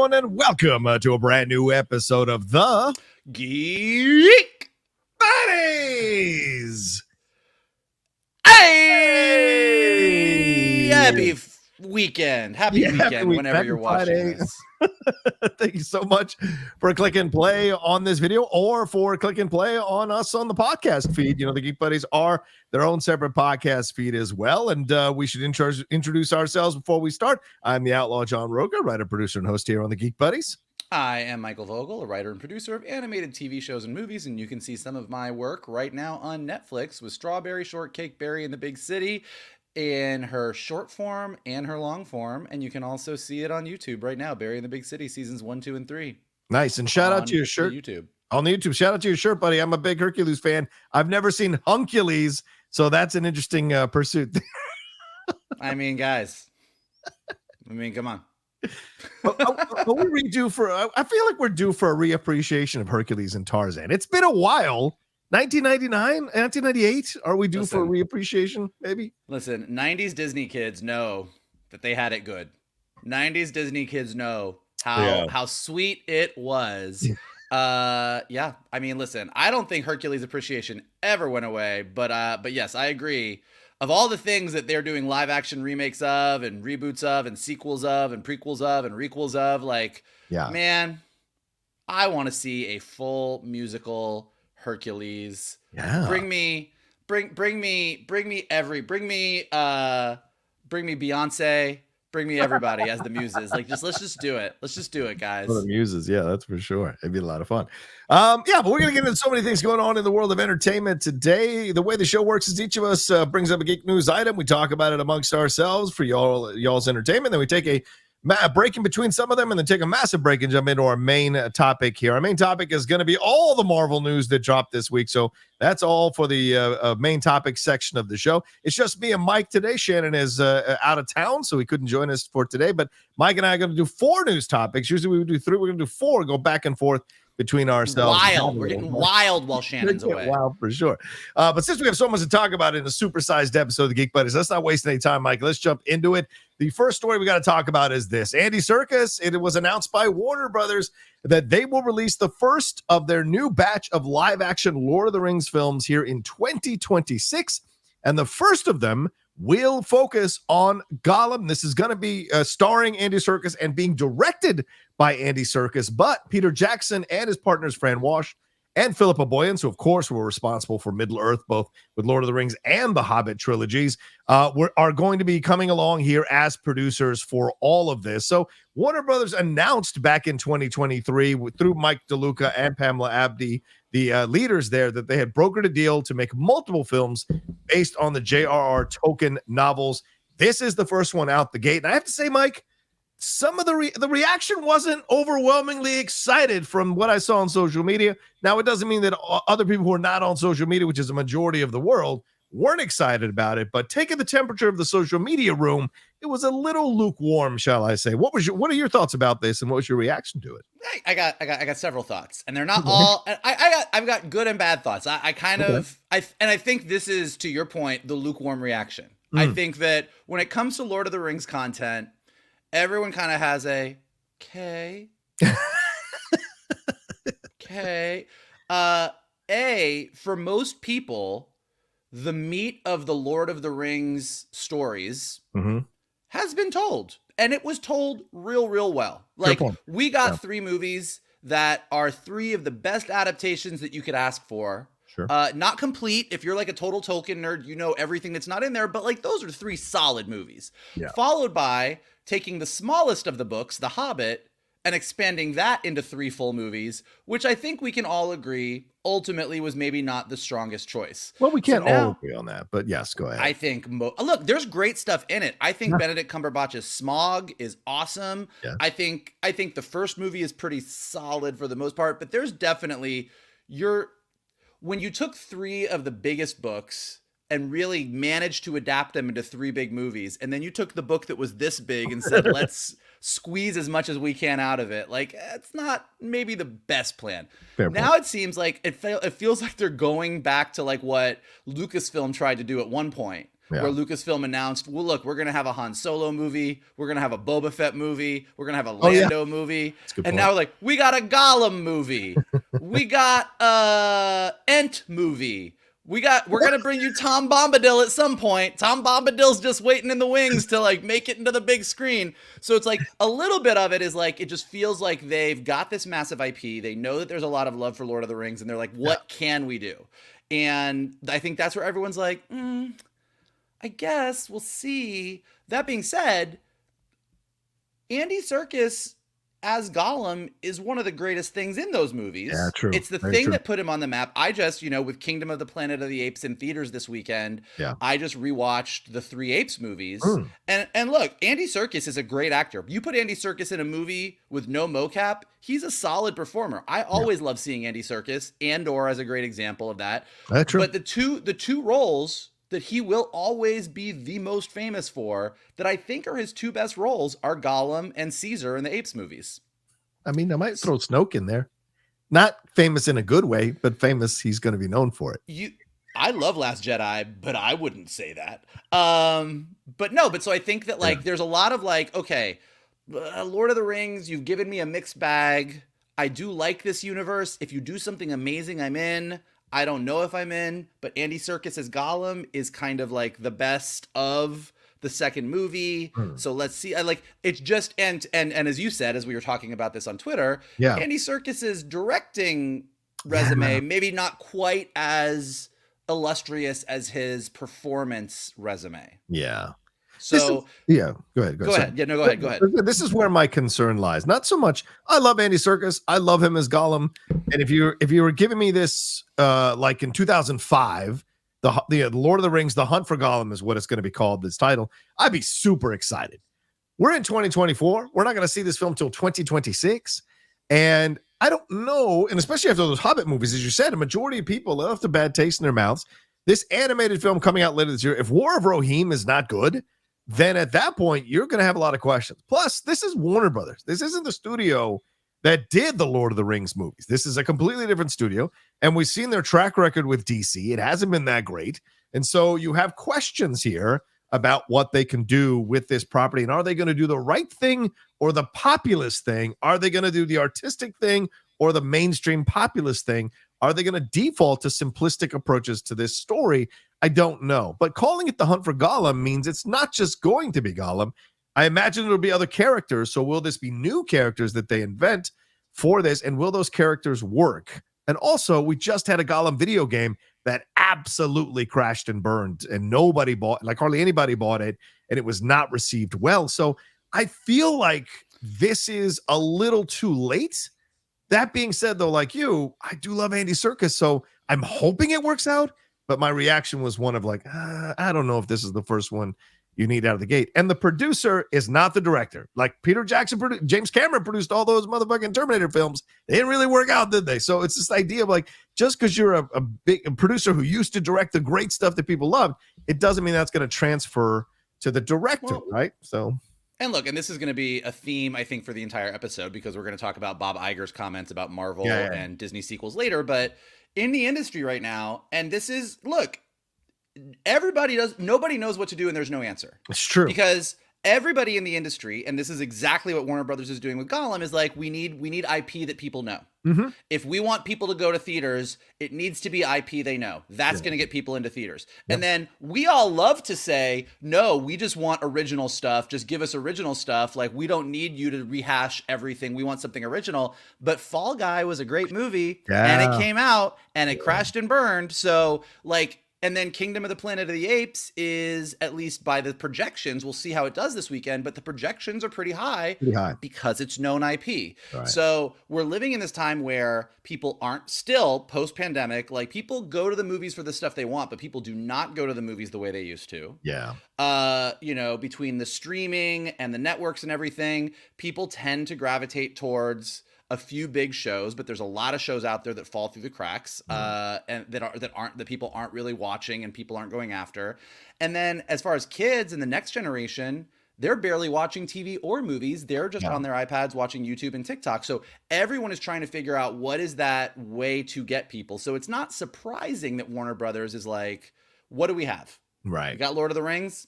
everyone, and welcome to a brand new episode of the Geek Buddies. Hey! Happy weekend. Happy weekend whenever you're watching this. Thank you so much for click and play on this video or for click and play on us on the podcast feed. You know, the Geek Buddies are their own separate podcast feed as well. And we should introduce ourselves before we start. I'm the Outlaw John Rocha, writer, producer, and host here on the Geek Buddies. I am Michael Vogel, a writer and producer of animated TV shows and movies, and you can see some of my work right now on Netflix with Strawberry Shortcake Berry in the Big City in her short form and her long form, and you can also see it on YouTube right now, Berry in the Big City, seasons 1, 2, and 3. Nice, and shout out to your shirt. YouTube. On the YouTube, shout out to your shirt, buddy. I'm a big Hercules fan. I've never seen Huncules, so that's an interesting pursuit. I mean, guys. Come on. But we redo for. I feel like we're due for a reappreciation of Hercules and Tarzan. It's been a while. 1999, 1998. Are we due for a reappreciation? Maybe. Listen, 90s Disney kids know that they had it good. 90s Disney kids know how sweet it was. Yeah. I mean, listen, I don't think Hercules appreciation ever went away, but yes, I agree. Of all the things that they're doing live action remakes of and reboots of and sequels of and prequels of and requels of, like, man, I want to see a full musical Hercules. Yeah. Bring me Beyonce, bring me everybody as the muses. Like, let's just do it. Let's just do it, guys. The muses, yeah, that's for sure. It'd be a lot of fun. But we're gonna get into so many things going on in the world of entertainment today. The way the show works is each of us brings up a geek news item. We talk about it amongst ourselves for y'all's entertainment. Then we take a break in between some of them, and then take a massive break and jump into our main topic here. Our main topic is going to be all the Marvel news that dropped this week. So that's all for the main topic section of the show. It's just me and Mike today. Shannon is out of town, so he couldn't join us for today. But Mike and I are going to do 4 news topics. Usually we would do 3. We're going to do 4, go back and forth between ourselves. Wild. We're getting wild while Shannon's away. Wild for sure. But since we have so much to talk about in a supersized episode of the Geek Buddies, let's not waste any time, Mike. Let's jump into it. The first story we got to talk about is this. Andy Serkis, it was announced by Warner Brothers that they will release the first of their new batch of live-action Lord of the Rings films here in 2026. And the first of them will focus on Gollum. This is going to be starring Andy Serkis and being directed by Andy Serkis. But Peter Jackson and his partners, Fran Walsh and Philippa Boyens, who, of course, were responsible for Middle-earth, both with Lord of the Rings and the Hobbit trilogies, are going to be coming along here as producers for all of this. So Warner Brothers announced back in 2023 through Mike DeLuca and Pamela Abdi, the leaders there, that they had brokered a deal to make multiple films based on the J.R.R. Tolkien novels. This is the first one out the gate. And I have to say, Mike, some of the reaction wasn't overwhelmingly excited from what I saw on social media. Now, it doesn't mean that other people who are not on social media, which is a majority of the world, weren't excited about it. But taking the temperature of the social media room, it was a little lukewarm, shall I say. What are your thoughts about this, and what was your reaction to it? I got several thoughts, and they're not all. I've got good and bad thoughts. I think this is, to your point, the lukewarm reaction. I think that when it comes to Lord of the Rings content, everyone kind of has a K. For most people, the meat of the Lord of the Rings stories has been told. And it was told real well. Like, we got 3 movies that are 3 of the best adaptations that you could ask for. Sure. Not complete. If you're like a total Tolkien nerd, you know everything that's not in there. But like, those are 3 solid movies. Yeah. Followed by taking the smallest of the books, The Hobbit, and expanding that into 3 full movies, which I think we can all agree ultimately was maybe not the strongest choice. Well, we can't all agree on that, but yes, go ahead. I think, look, there's great stuff in it. I think Benedict Cumberbatch's Smaug is awesome. Yeah. I think the first movie is pretty solid for the most part, but there's definitely when you took 3 of the biggest books and really managed to adapt them into 3 big movies, and then you took the book that was this big and said, let's squeeze as much as we can out of it. Like, it's not maybe the best plan. Fair now point. It seems like it feels like they're going back to like what Lucasfilm tried to do at one point, where Lucasfilm announced, well, look, we're going to have a Han Solo movie. We're going to have a Boba Fett movie. We're going to have a Lando movie. And now we're like, we got a Gollum movie. We got a Ent movie. We're gonna bring you Tom Bombadil at some point. Tom Bombadil's just waiting in the wings to like make it into the big screen. So it's like a little bit of it is like it just feels like they've got this massive IP. They know that there's a lot of love for Lord of the Rings, and they're like, what can we do? And I think that's where everyone's like, I guess we'll see. That being said, Andy Serkis as Gollum is one of the greatest things in those movies. Yeah, true. It's the thing that put him on the map. I just, with Kingdom of the Planet of the Apes in theaters this weekend, I just rewatched the 3 Apes movies. And look, Andy Serkis is a great actor. You put Andy Serkis in a movie with no mocap, he's a solid performer. I always love seeing Andy Serkis. Andor as a great example of that. That's true. But the two roles that he will always be the most famous for, that I think are his 2 best roles, are Gollum and Caesar in the Apes movies. I mean, I might throw Snoke in there. Not famous in a good way, but famous he's going to be known for it. I love Last Jedi, but I wouldn't say that. But so I think that there's a lot of okay, Lord of the Rings, you've given me a mixed bag. I do like this universe. If you do something amazing, I'm in. I don't know if I'm in, but Andy Serkis as Gollum is kind of like the best of the second movie. So let's see. It's just and as you said, as we were talking about this on Twitter, Andy Serkis's directing resume maybe not quite as illustrious as his performance resume. Yeah. So go ahead. Go ahead. Yeah, no, go ahead. Go ahead. This is where my concern lies. Not so much. I love Andy Serkis. I love him as Gollum. And if you were giving me this like in 2005, the Lord of the Rings, The Hunt for Gollum is what it's going to be called, this title, I'd be super excited. We're in 2024. We're not going to see this film till 2026. And I don't know, and especially after those Hobbit movies, as you said, a majority of people left a bad taste in their mouths. This animated film coming out later this year, if War of Rohirrim is not good, then at that point, you're going to have a lot of questions. Plus, this is Warner Brothers. This isn't the studio that did the Lord of the Rings movies. This is a completely different studio, and we've seen their track record with DC. It hasn't been that great. And so you have questions here about what they can do with this property. And are they going to do the right thing or the populist thing? Are they going to do the artistic thing or the mainstream populist thing? Are they going to default to simplistic approaches to this story? I don't know. But calling it The Hunt for Gollum means it's not just going to be Gollum. I imagine it'll be other characters. So will this be new characters that they invent for this? And will those characters work? And also, we just had a Gollum video game that absolutely crashed and burned, and nobody bought, like hardly anybody bought it, and it was not received well. So I feel like this is a little too late. That being said, though, like you, I do love Andy Serkis, so I'm hoping it works out. But my reaction was one of like, I don't know if this is the first one you need out of the gate. And the producer is not the director. Like Peter Jackson, James Cameron produced all those motherfucking Terminator films. They didn't really work out, did they? So it's this idea of like, just because you're a big producer who used to direct the great stuff that people loved, it doesn't mean that's going to transfer to the director, right? So. And look, and this is going to be a theme, I think, for the entire episode, because we're going to talk about Bob Iger's comments about Marvel and Disney sequels later. But in the industry right now, and this is, look, nobody knows what to do, and there's no answer. It's true. Because everybody in the industry, and this is exactly what Warner Brothers is doing with Gollum, is like, we need IP that people know. Mm-hmm. If we want people to go to theaters, it needs to be IP they know. That's going to get people into theaters. Yep. And then we all love to say, no, we just want original stuff. Just give us original stuff. Like, we don't need you to rehash everything. We want something original. But Fall Guy was a great movie, and it came out, and it crashed and burned. So, like, and then Kingdom of the Planet of the Apes is, at least by the projections, we'll see how it does this weekend, but the projections are pretty high because it's known IP. Right. So we're living in this time where people aren't, still post-pandemic, like, people go to the movies for the stuff they want, but people do not go to the movies the way they used to. Yeah. Between the streaming and the networks and everything, people tend to gravitate towards a few big shows, but there's a lot of shows out there that fall through the cracks, and that people aren't really watching and people aren't going after. And then as far as kids and the next generation, they're barely watching TV or movies. They're just on their iPads watching YouTube and TikTok. So everyone is trying to figure out what is that way to get people. So it's not surprising that Warner Brothers is like, what do we have? Right. You got Lord of the Rings,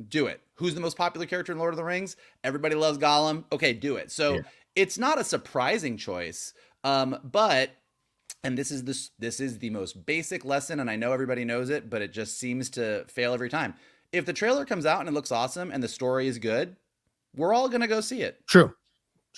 do it. Who's the most popular character in Lord of the Rings? Everybody loves Gollum. Okay, do it. So it's not a surprising choice, but and this is the most basic lesson, and I know everybody knows it, but it just seems to fail every time. If the trailer comes out and it looks awesome and the story is good, we're all gonna go see it. True.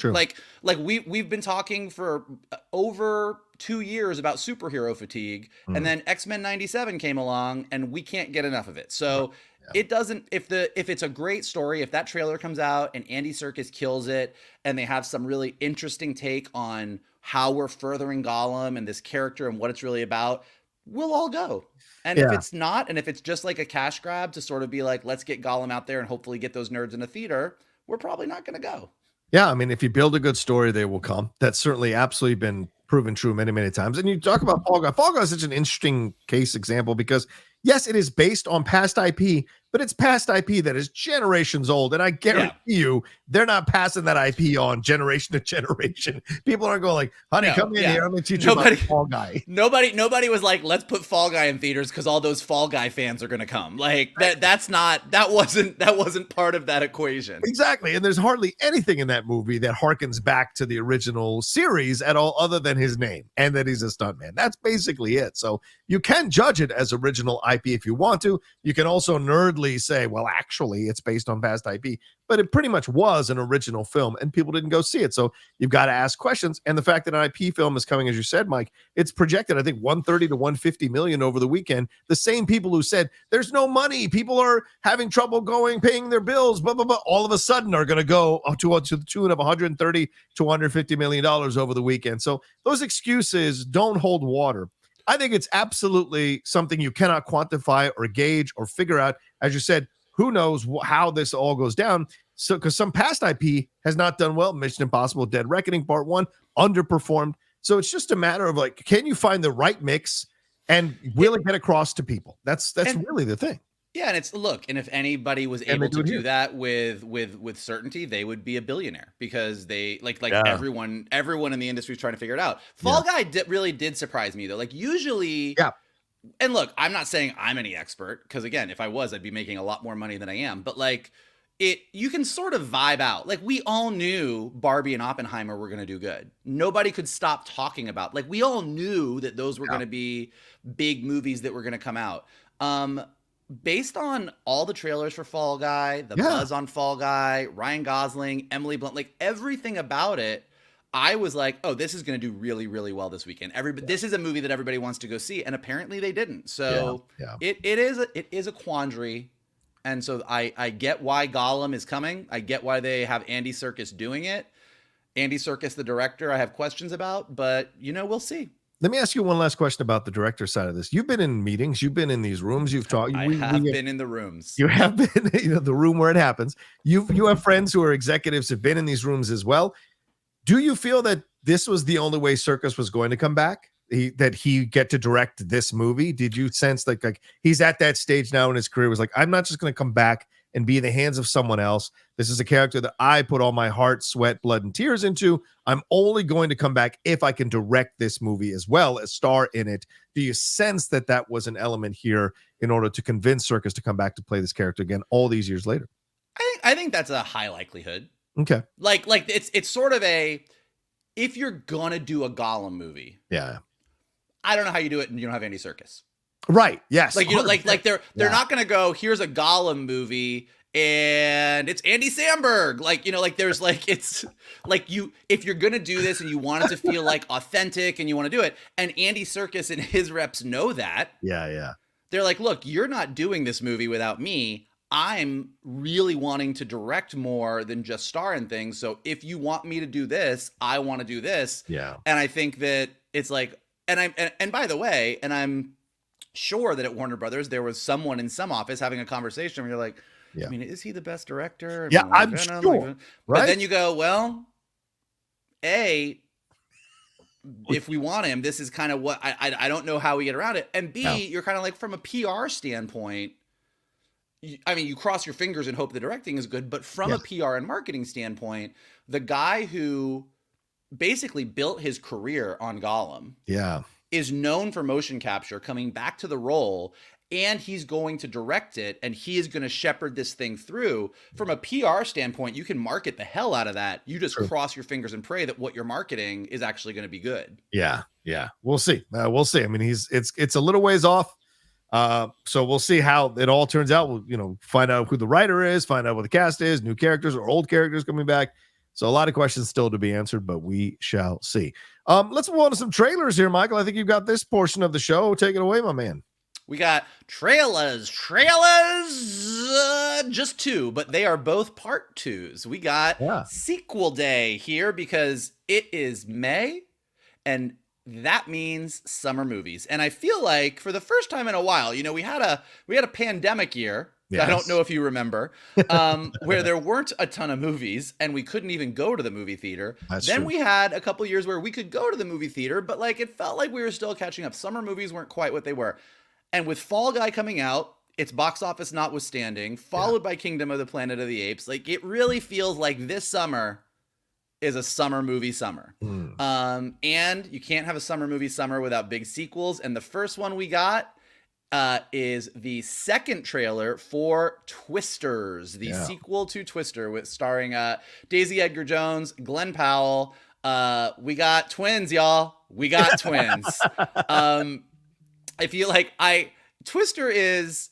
Like we've been talking for over 2 years about superhero fatigue, and then X-Men 97 came along, and we can't get enough of it. So it doesn't. If it's a great story, if that trailer comes out and Andy Serkis kills it, and they have some really interesting take on how we're furthering Gollum and this character and what it's really about, we'll all go. And if it's not, and if it's just like a cash grab to sort of be like, let's get Gollum out there and hopefully get those nerds in a theater, we're probably not going to go. Yeah, I mean, if you build a good story, they will come. That's certainly absolutely been proven true many, many times. And you talk about Fall Guy. Fall Guy is such an interesting case example because, yes, it is based on past IP, but it's past IP that is generations old. And I guarantee you, they're not passing that IP on generation to generation. People aren't going like, honey, come in here. Let me teach you about Fall Guy. Nobody was like, let's put Fall Guy in theaters because all those Fall Guy fans are going to come. Like that wasn't part of that equation. Exactly. And there's hardly anything in that movie that harkens back to the original series at all other than his name and that he's a stuntman. That's basically it. So you can judge it as original IP if you want to. You can also nerdly say, well, actually, it's based on past IP, but it pretty much was an original film and people didn't go see it. So you've got to ask questions. And the fact that an IP film is coming, as you said, Mike, it's projected, I think, 130 to 150 million over the weekend. The same people who said there's no money, people are having trouble paying their bills, blah, blah, blah, all of a sudden are going to go to the tune of 130 to 150 million dollars over the weekend. So those excuses don't hold water. I think it's absolutely something you cannot quantify or gauge or figure out. As you said, who knows how this all goes down? So, because some past IP has not done well. Mission Impossible: Dead Reckoning Part 1 underperformed. So it's just a matter of like, can you find the right mix and will it get across to people? That's really the thing. Yeah, and if anybody was able to do that with certainty, they would be a billionaire because they everyone in the industry is trying to figure it out. Fall Guy really did surprise me though. Like usually, and look, I'm not saying I'm any expert because again, if I was, I'd be making a lot more money than I am. But like you can sort of vibe out. Like we all knew Barbie and Oppenheimer were going to do good. Nobody could stop talking about. Like we all knew that those were going to be big movies that were going to come out. Based on all the trailers for Fall Guy, the buzz on Fall Guy, Ryan Gosling, Emily Blunt, like everything about it, I was like, oh, this is going to do really, really well this weekend. This is a movie that everybody wants to go see, and apparently they didn't. So it is a quandary, and so I get why Gollum is coming. I get why they have Andy Serkis doing it. Andy Serkis, the director, I have questions about, but we'll see. Let me ask you one last question about the director side of this. You've been in meetings, you've been in these rooms, you've talked. I have been in the rooms. You have been, the room where it happens. You have friends who are executives have been in these rooms as well. Do you feel that this was the only way Serkis was going to come back? That he get to direct this movie? Did you sense like he's at that stage now in his career was like, I'm not just going to come back and be in the hands of someone else. This is a character that I put all my heart, sweat, blood, and tears into. I'm only going to come back if I can direct this movie as well as star in it. Do you sense that was an element here in order to convince Serkis to come back to play this character again all these years later? I think that's a high likelihood. Okay. Like it's sort of if you're gonna do a Gollum movie. Yeah. I don't know how you do it and you don't have Andy Serkis. Right. Yes. Like they're not gonna go, here's a Gollum movie and it's Andy Samberg. There's it's like if you're gonna do this and you want it to feel like authentic and you want to do it, and Andy Serkis and his reps know that. Yeah. They're like, look, you're not doing this movie without me. I'm really wanting to direct more than just star in things. So if you want me to do this, I want to do this. Yeah. And I think that it's like, and by the way, and I'm sure that at Warner Brothers, there was someone in some office having a conversation where you're like, I mean, is he the best director? I'm sure. But then you go, well, if we want him, this is kind of what I don't know how we get around it. And B, you're kind of like from a PR standpoint, you cross your fingers and hope the directing is good, but from a PR and marketing standpoint, the guy who basically built his career on Gollum is known for motion capture, coming back to the role and he's going to direct it, and he is going to shepherd this thing through. From a PR standpoint, you can market the hell out of that. You just cross your fingers and pray that what you're marketing is actually going to be good. Yeah. We'll see. We'll see. I mean, it's a little ways off. So we'll see how it all turns out. We'll, find out who the writer is, find out what the cast is, new characters or old characters coming back. So a lot of questions still to be answered, but we shall see. Let's move on to some trailers here, Michael. I think you've got this portion of the show. Take it away, my man. We got trailers, just 2, but they are both part 2s. We got sequel day here because it is May, and that means summer movies. And I feel like for the first time in a while, we had a pandemic year. Yes. I don't know if you remember, where there weren't a ton of movies and we couldn't even go to the movie theater. Then true. We had a couple years where we could go to the movie theater, but it felt like we were still catching up. Summer movies weren't quite what they were. And with Fall Guy coming out, its box office notwithstanding, followed by Kingdom of the Planet of the Apes, it really feels like this summer is a summer movie summer. And you can't have a summer movie summer without big sequels. And the first one we got is the second trailer for Twisters, the sequel to Twister, starring Daisy Edgar Jones, Glenn Powell. We got twins, y'all. We got twins. I feel like Twister is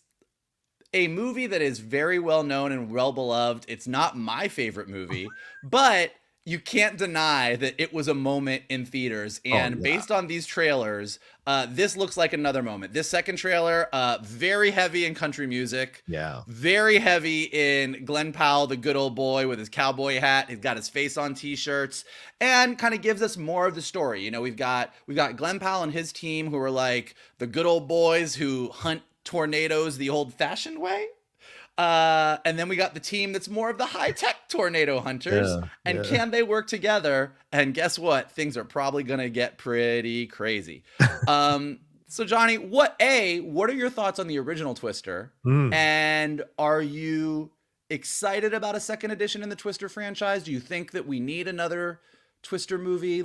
a movie that is very well known and well beloved. It's not my favorite movie, but you can't deny that it was a moment in theaters. And based on these trailers, this looks like another moment. This second trailer, very heavy in country music. Yeah. Very heavy in Glenn Powell, the good old boy with his cowboy hat. He's got his face on t-shirts and kind of gives us more of the story. We've got Glenn Powell and his team who are like the good old boys who hunt tornadoes the old fashioned way. And then we got the team that's more of the high-tech tornado hunters. Can they work together? And guess what? Things are probably going to get pretty crazy. So Johnny, what are your thoughts on the original Twister? And are you excited about a second edition in the Twister franchise? Do you think that we need another Twister movie?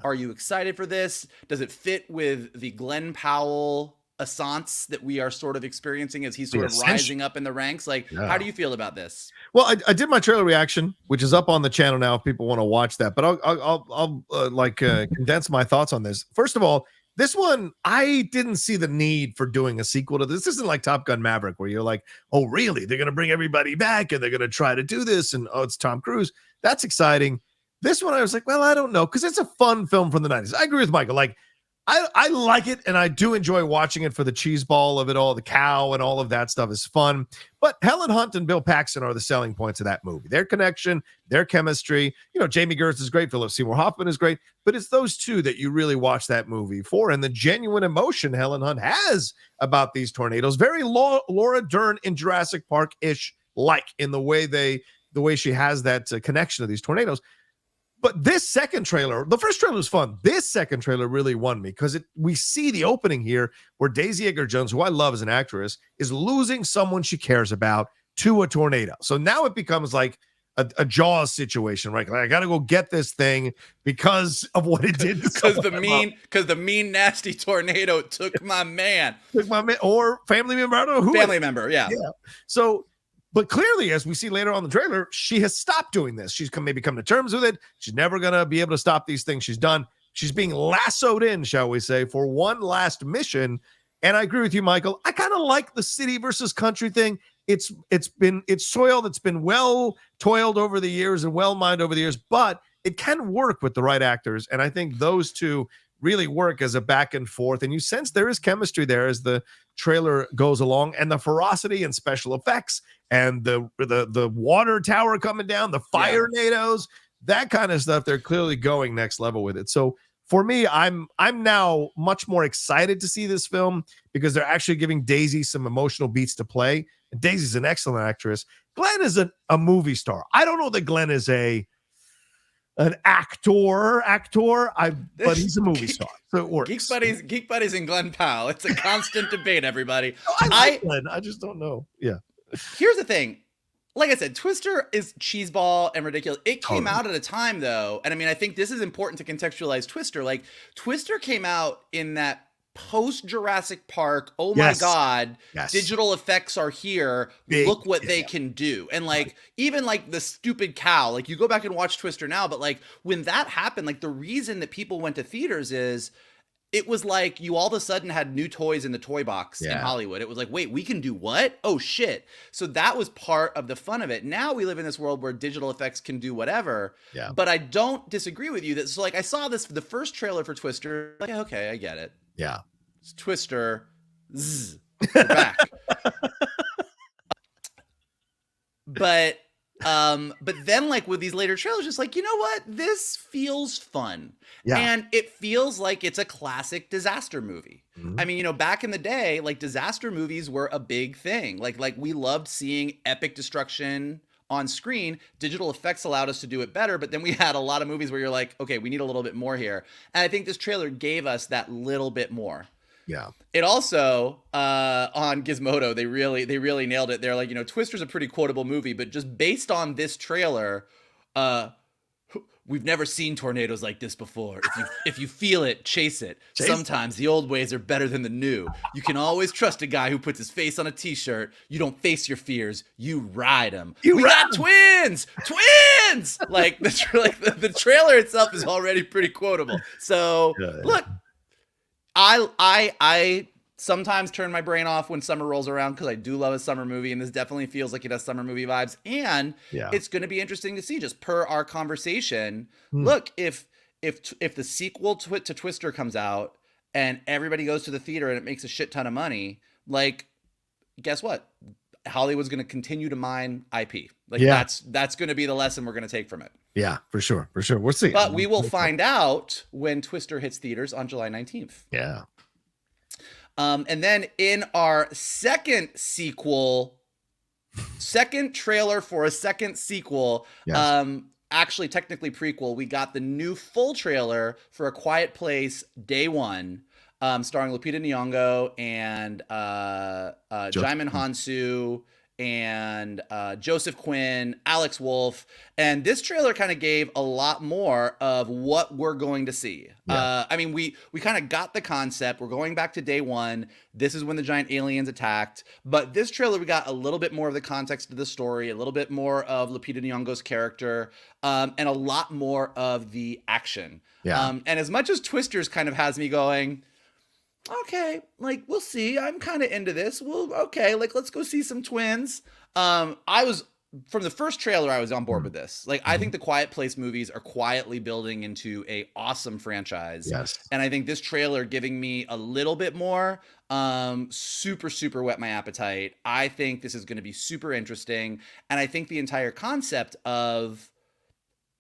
Are you excited for this? Does it fit with the Glenn Powell assance that we are sort of experiencing as he's sort of rising up in the ranks? How do you feel about this? Well, I did my trailer reaction, which is up on the channel now if people want to watch that, but I'll condense my thoughts on this. First of all, this one, I didn't see the need for doing a sequel to this. This isn't like Top Gun Maverick where you're like, oh, really? They're going to bring everybody back and they're going to try to do this. And it's Tom Cruise. That's exciting. This one, I was like, well, I don't know. Cause it's a fun film from the 90s. I agree with Michael. I like it, and I do enjoy watching it for the cheese ball of it all. The cow and all of that stuff is fun. But Helen Hunt and Bill Paxton are the selling points of that movie. Their connection, their chemistry. Jamie Gertz is great. Philip Seymour Hoffman is great. But it's those two that you really watch that movie for. And the genuine emotion Helen Hunt has about these tornadoes. Very Laura Dern in Jurassic Park-ish, in the way she has that connection to these tornadoes. But this second trailer, the first trailer was fun. This second trailer really won me because we see the opening here where Daisy Edgar Jones, who I love as an actress, is losing someone she cares about to a tornado. So now it becomes like a Jaws situation, right? I got to go get this thing because of what it did. Because the mean, nasty tornado took my man. Or family member. I don't know who. Family member, yeah. So. But clearly, as we see later on in the trailer, she has stopped doing this. She's maybe come to terms with it. She's never going to be able to stop these things she's done. She's being lassoed in, shall we say, for one last mission. And I agree with you, Michael. I kind of like the city versus country thing. It's soil that's been well toiled over the years and well mined over the years, but it can work with the right actors. And I think those two really work as a back and forth. And you sense there is chemistry there as the trailer goes along, and the ferocity and special effects and the water tower coming down, the fire nados, that kind of stuff. They're clearly going next level with it. So for me, I'm now much more excited to see this film because they're actually giving Daisy some emotional beats to play. And Daisy's an excellent actress. Glenn is a movie star. I don't know that Glenn is an actor, but he's a movie star, so it works. Geek Buddies and Glenn Powell. It's a constant debate, everybody. I like Glenn. I just don't know. Yeah. Here's the thing. Like I said, Twister is cheeseball and ridiculous. It came out at a time, though, and I think this is important to contextualize Twister. Twister came out in that post Jurassic Park, oh my God, digital effects are here. Look what they can do. And like, even like the stupid cow, like you go back and watch Twister now, but like when that happened, like the reason that people went to theaters is it was like you all of a sudden had new toys in the toy box in Hollywood. It was like, wait, we can do what? Oh shit. So that was part of the fun of it. Now we live in this world where digital effects can do whatever. Yeah. But I don't disagree with you that, so like I saw the first trailer for Twister, like, okay, I get it. Yeah. It's Twister. Zzz, we're back. But then like with these later trailers, just like, you know what? This feels fun. Yeah. And it feels like it's a classic disaster movie. Mm-hmm. I mean, you know, back in the day, like disaster movies were a big thing. Like we loved seeing epic destruction on screen. Digital effects allowed us to do it better, but then we had a lot of movies where you're like, okay, we need a little bit more here. And I think this trailer gave us that little bit more. Yeah. It also on Gizmodo, they really nailed it. They're like, you know, Twister's a pretty quotable movie, but just based on this trailer, we've never seen tornadoes like this before. If you feel it, chase it. Sometimes the old ways are better than the new. You can always trust a guy who puts his face on a t-shirt. You don't face your fears, you ride them. We got twins. Like the trailer itself is already pretty quotable. So look, I sometimes turn my brain off when summer rolls around because I do love a summer movie, and this definitely feels like it has summer movie vibes. And it's going to be interesting to see, just per our conversation. Look, if the sequel to Twister comes out and everybody goes to the theater and it makes a shit ton of money, like, guess what? Hollywood's going to continue to mine IP. Like that's going to be the lesson we're going to take from it. Yeah, for sure. We'll see. But we will find out when Twister hits theaters on July 19th. Yeah. And then in our second trailer for a second sequel, actually technically prequel, we got the new full trailer for A Quiet Place Day One, starring Lupita Nyong'o and Jaimin Hansu and Joseph Quinn, Alex Wolff. And this trailer kind of gave a lot more of what we're going to see. I mean, we kind of got the concept. We're going back to day one. This is when the giant aliens attacked. But this trailer, we got a little bit more of the context of the story, a little bit more of Lupita Nyong'o's character, and a lot more of the action. And as much as Twisters kind of has me going, okay, like, we'll see. I'm kind of into this. Well, okay, like, let's go see some twins. From the first trailer, I was on board with this. Like, I think the Quiet Place movies are quietly building into a awesome franchise. Yes. And I think this trailer giving me a little bit more, super, super whet my appetite. I think this is going to be super interesting. And I think the entire concept of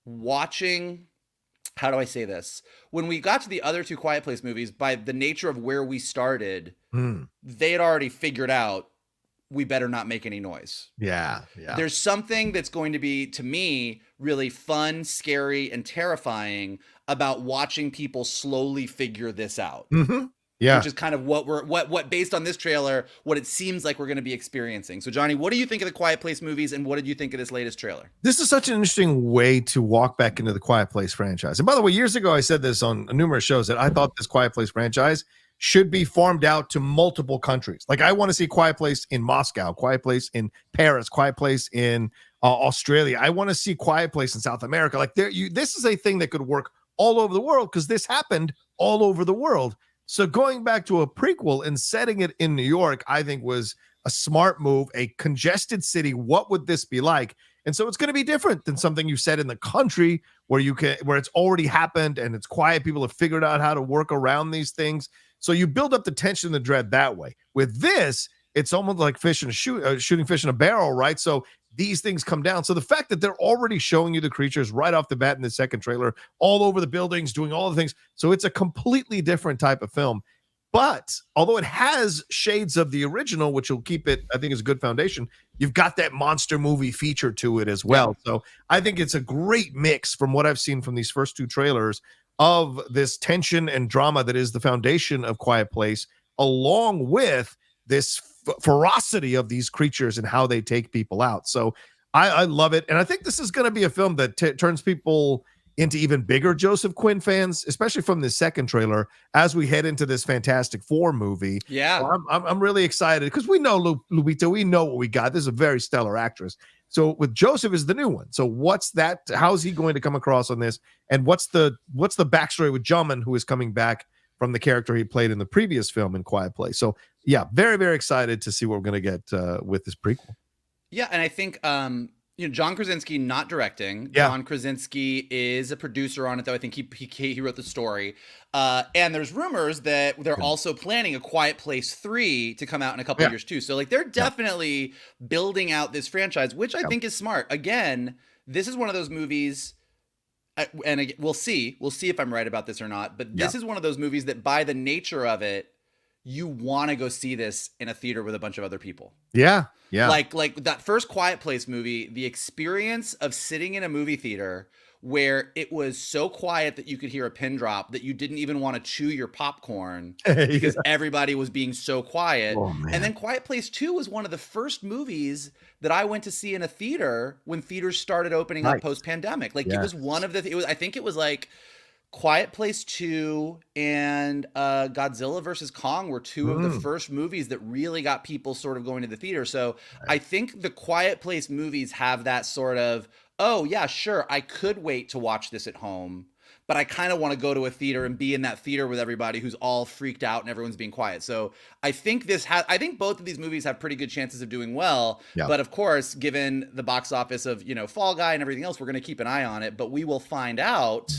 watching... How do I say this? When we got to the other two Quiet Place movies, by the nature of where we started, they had already figured out we better not make any noise. Yeah. There's something that's going to be, to me, really fun, scary, and terrifying about watching people slowly figure this out. Yeah. Which is kind of what based on this trailer, what it seems like we're going to be experiencing. So Johnny, what do you think of the Quiet Place movies, and what did you think of this latest trailer? This is such an interesting way to walk back into the Quiet Place franchise. And by the way, years ago, I said this on numerous shows that I thought this Quiet Place franchise should be farmed out to multiple countries. Like, I want to see Quiet Place in Moscow, Quiet Place in Paris, Quiet Place in Australia. I want to see Quiet Place in South America. Like, this is a thing that could work all over the world because this happened all over the world. So going back to a prequel and setting it in New York, I think was a smart move. A congested city, what would this be like? And so it's going to be different than something you said in the country where it's already happened and it's quiet. People have figured out how to work around these things. So you build up the tension and the dread that way. With this, it's almost like shooting fish in a barrel, right? So these things come down. So the fact that they're already showing you the creatures right off the bat in the second trailer, all over the buildings, doing all the things. So it's a completely different type of film. But although it has shades of the original, which will keep it, I think, is a good foundation, you've got that monster movie feature to it as well. Yeah. So I think it's a great mix from what I've seen from these first two trailers of this tension and drama that is the foundation of Quiet Place, along with this ferocity of these creatures and how they take people out. So I love it. And I think this is going to be a film that turns people into even bigger Joseph Quinn fans, especially from the second trailer, as we head into this Fantastic Four movie. Yeah. So I'm really excited because we know Lupita, we know what we got. This is a very stellar actress. So with Joseph is the new one. So what's that? How's he going to come across on this? And what's the backstory with Juman, who is coming back from the character he played in the previous film in Quiet Place? So yeah, very, very excited to see what we're going to get with this prequel. Yeah, and I think John Krasinski not directing. Yeah. John Krasinski is a producer on it, though. I think he wrote the story. And there's rumors that they're also planning a Quiet Place 3 to come out in a couple of years too. So like they're definitely building out this franchise, which I think is smart. Again, this is one of those movies. And we'll see if I'm right about this or not. But this is one of those movies that, by the nature of it, you want to go see this in a theater with a bunch of other people. Yeah. Like that first Quiet Place movie, the experience of sitting in a movie theater where it was so quiet that you could hear a pin drop, that you didn't even want to chew your popcorn because everybody was being so quiet. Oh, and then Quiet Place 2 was one of the first movies that I went to see in a theater when theaters started opening up post-pandemic. Like it was one of the, I think it was like Quiet Place 2 and Godzilla versus Kong were two of the first movies that really got people sort of going to the theater. So I think the Quiet Place movies have that sort of, oh yeah, sure, I could wait to watch this at home, but I kind of want to go to a theater and be in that theater with everybody who's all freaked out and everyone's being quiet. So I think I think both of these movies have pretty good chances of doing well. Yeah. But of course, given the box office of, Fall Guy and everything else, we're going to keep an eye on it, but we will find out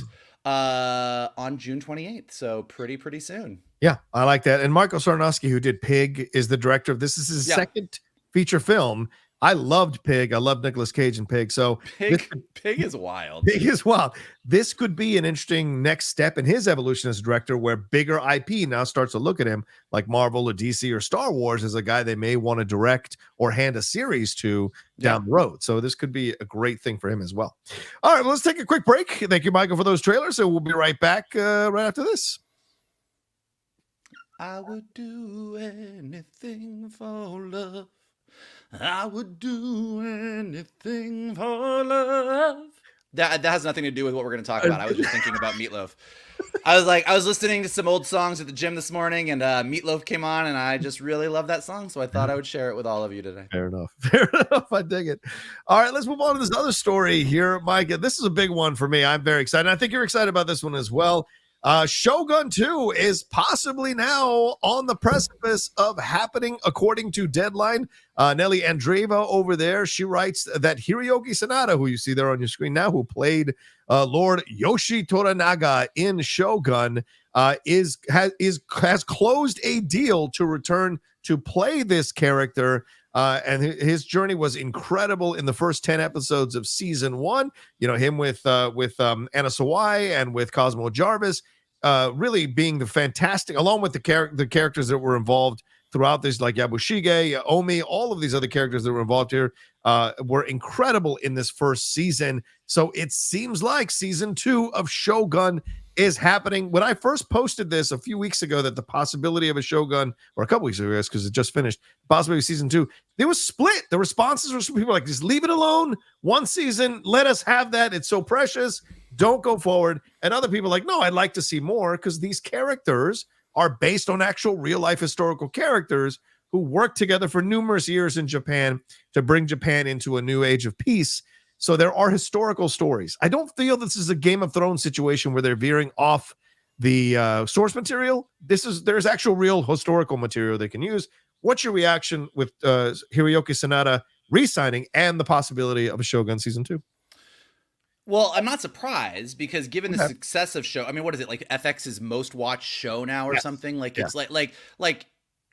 on June 28th. So pretty soon. Yeah, I like that. And Michael Sarnowski, who did Pig, is the director of this. This is his second feature film. I loved Pig. I love Nicolas Cage in Pig. So Pig is wild. Pig is wild. This could be an interesting next step in his evolution as a director, where bigger IP now starts to look at him, like Marvel or DC or Star Wars, as a guy they may want to direct or hand a series to down the road. So this could be a great thing for him as well. All right, well, let's take a quick break. Thank you, Michael, for those trailers. So we'll be right back right after this. I would do anything for love. I would do anything for love. That has nothing to do with what we're going to talk about. I was just thinking about Meatloaf. I was listening to some old songs at the gym this morning, and Meatloaf came on, and I just really love that song, so I thought I would share it with all of you today. Fair enough. I dig it. All right, let's move on to this other story here, Mike. This is a big one for me. I'm very excited. I think you're excited about this one as well. Shogun 2 is possibly now on the precipice of happening, according to Deadline. Nelly Andreeva over there, she writes that Hiroyuki Sanada, who you see there on your screen now, who played Lord Yoshi Toranaga in Shogun, has closed a deal to return to play this character. And his journey was incredible in the first 10 episodes of season 1. Him with Anna Sawai and with Cosmo Jarvis, really being the fantastic, along with the characters that were involved throughout this, like Yabushige, Omi, all of these other characters that were involved here were incredible in this first season. So it seems like season 2 of Shogun is happening. When I first posted this a few weeks ago, that the possibility of a Shogun, or a couple weeks ago, because it just finished, possibility of season 2, there was split. The responses were some people like, just leave it alone. One season, let us have that. It's so precious. Don't go forward. And other people like, no, I'd like to see more, because these characters are based on actual real life historical characters who worked together for numerous years in Japan to bring Japan into a new age of peace. So there are historical stories. I don't feel this is a Game of Thrones situation where they're veering off the source material. There's actual real historical material they can use. What's your reaction with Hiroyuki Sanada re-signing and the possibility of a Shogun season 2? Well, I'm not surprised, because given the success of show, I mean, what is it, like FX's most watched show now or something? Like it's like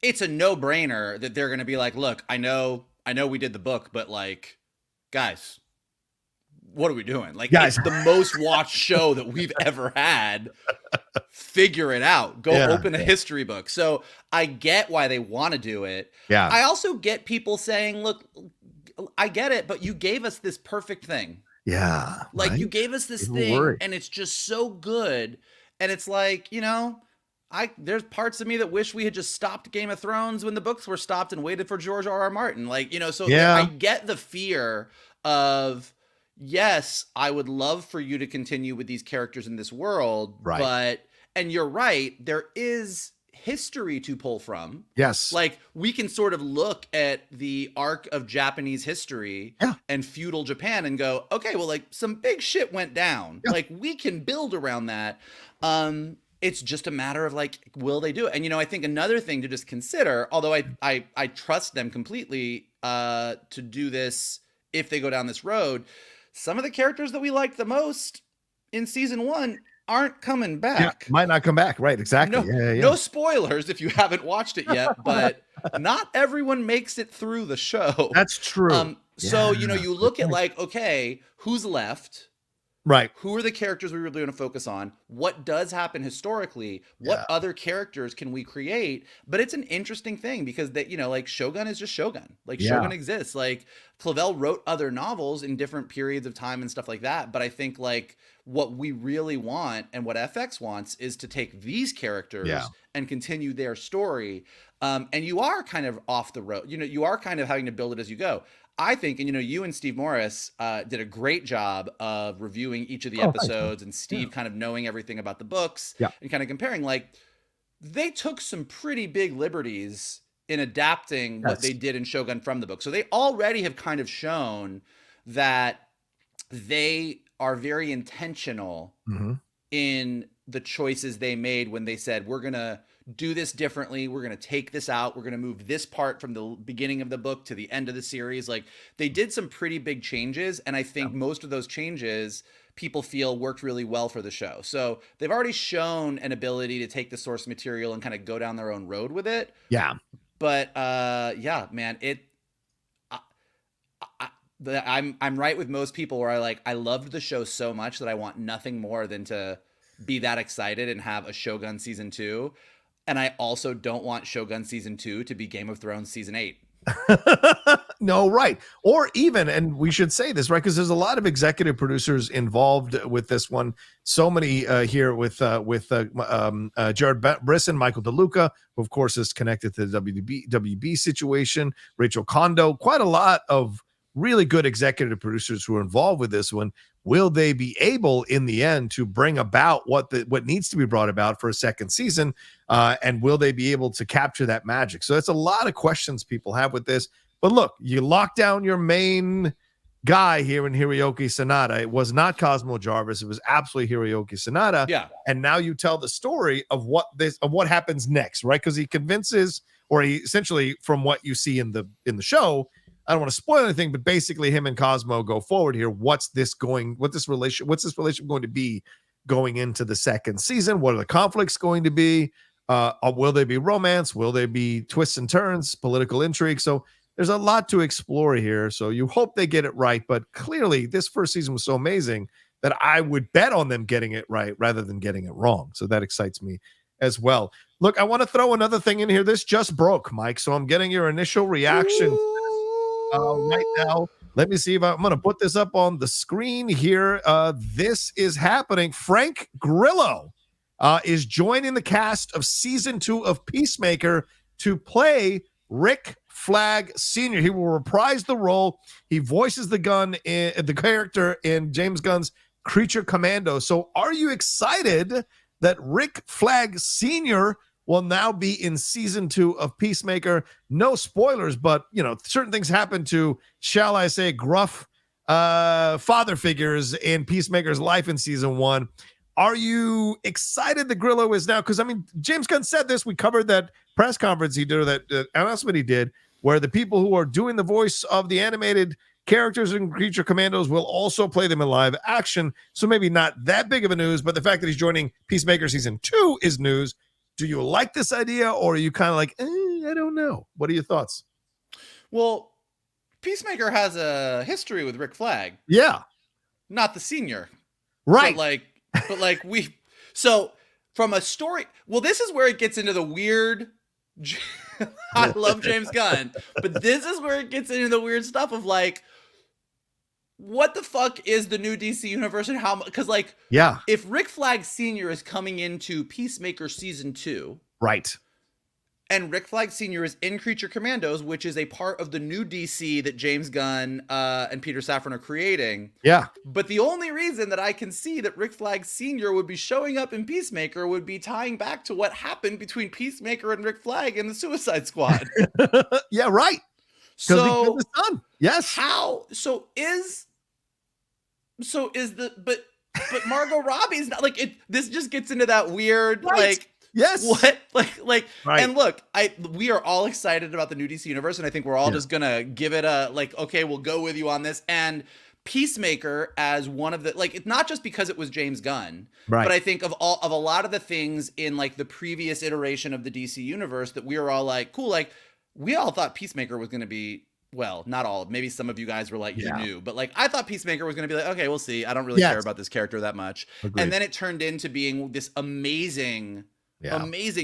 it's a no-brainer that they're going to be like, look, I know we did the book, but like, guys, what are we doing? Like, it's the most watched show that we've ever had. Figure it out. Go open a history book. So I get why they want to do it. Yeah. I also get people saying, look, I get it, but you gave us this perfect thing. Yeah. Like you gave us this thing and it's just so good. And it's like, there's parts of me that wish we had just stopped Game of Thrones when the books were stopped and waited for George R.R. Martin. Like, so I get the fear of, yes, I would love for you to continue with these characters in this world, Right. but, and you're right, there is history to pull from. Yes. Like, we can sort of look at the arc of Japanese history and feudal Japan and go, okay, well, like, some big shit went down. Like, we can build around that. It's just a matter of, like, will they do it? And, you know, I think another thing to just consider, although I trust them completely to do this if they go down this road, some of the characters that we liked the most in season 1 aren't coming back. Might not come back. Right. Exactly. No spoilers if you haven't watched it yet, but not everyone makes it through the show. That's true. So, you know, you look at, like, okay, who's left? Right. Who are the characters we really want to focus on? What does happen historically? What other characters can we create? But it's an interesting thing because that, you know, like, Shogun is just Shogun. Like, Shogun exists. Like, Clavel wrote other novels in different periods of time and stuff like that. But I think, like, what we really want and what FX wants is to take these characters and continue their story. And you are kind of off the road. You know, you are kind of having to build it as you go. I think, and, you know, you and Steve Morris did a great job of reviewing each of the episodes, and Steve kind of knowing everything about the books and kind of comparing. Like, they took some pretty big liberties in adapting what they did in Shogun from the book. So they already have kind of shown that they are very intentional in the choices they made when they said, we're going to do this differently. We're going to take this out. We're going to move this part from the beginning of the book to the end of the series. Like, they did some pretty big changes. And I think most of those changes people feel worked really well for the show. So they've already shown an ability to take the source material and kind of go down their own road with it. Yeah. But yeah, man, I'm right with most people where I loved the show so much that I want nothing more than to be that excited and have a Shogun season 2. And I also don't want Shogun season 2 to be Game of Thrones season 8. No, right. Or even, and we should say this, right? Because there's a lot of executive producers involved with this one. So many here with Jared Brisson, Michael DeLuca, who of course is connected to the WB situation, Rachel Kondo, quite a lot of really good executive producers who are involved with this one. Will they be able in the end to bring about what needs to be brought about for a second season? And will they be able to capture that magic? So that's a lot of questions people have with this. But look, you lock down your main guy here in Hiroyuki Sanada. It was not Cosmo Jarvis. It was absolutely Hiroyuki Sanada. Yeah. And now you tell the story of what happens next, right? Because he convinces, or he essentially, from what you see in the show, I don't want to spoil anything, but basically him and Cosmo go forward here. What's this relationship going to be going into the second season? What are the conflicts going to be? Will they be romance? Will they be twists and turns, political intrigue? So there's a lot to explore here. So you hope they get it right. But clearly this first season was so amazing that I would bet on them getting it right rather than getting it wrong. So that excites me as well. Look, I want to throw another thing in here. This just broke, Mike. So I'm getting your initial reaction right now. Let me see if I'm going to put this up on the screen here. This is happening. Frank Grillo is joining the cast of season 2 of Peacemaker to play Rick Flag Sr. He will reprise the role. He voices the character in James Gunn's Creature Commando. So are you excited that Rick Flag Sr. will now be in season 2 of Peacemaker? No spoilers, but you know, certain things happen to, shall I say, gruff father figures in Peacemaker's life in season 1. Are you excited that Grillo is now? Because I mean, James Gunn said this. We covered that press conference he did, or that announcement he did, where the people who are doing the voice of the animated characters in Creature Commandos will also play them in live action. So maybe not that big of a news, but the fact that he's joining Peacemaker season 2 is news. Do you like this idea, or are you kind of like, I don't know? What are your thoughts? Well, Peacemaker has a history with Rick Flag. Yeah. Not the senior. Right. But so from a story, well, this is where it gets into the weird. I love James Gunn, but this is where it gets into the weird stuff of like, what the fuck is the new DC universe and how? Because if Rick Flag Sr. is coming into Peacemaker season 2, right, And Rick Flag Sr. is in Creature Commandos, which is a part of the new DC that James Gunn and Peter Safran are creating. Yeah. But the only reason that I can see that Rick Flag Sr. would be showing up in Peacemaker would be tying back to what happened between Peacemaker and Rick Flag in the Suicide Squad. Yeah, right. So his son. Yes. How? So is the but Margot Robbie's not like it. This just gets into that weird like. Yes. What? Like, right. And look, we are all excited about the new DC universe, and I think we're all just gonna give it a like, okay, we'll go with you on this. And Peacemaker as one of the like, it's not just because it was James Gunn, right. but I think of a lot of the things in like the previous iteration of the DC universe that we were all like, cool, like we all thought Peacemaker was gonna be. Well, not all. Maybe some of you guys were like, you knew. But like, I thought Peacemaker was going to be like, okay, we'll see. I don't really care about this character that much. Agreed. And then it turned into being this amazing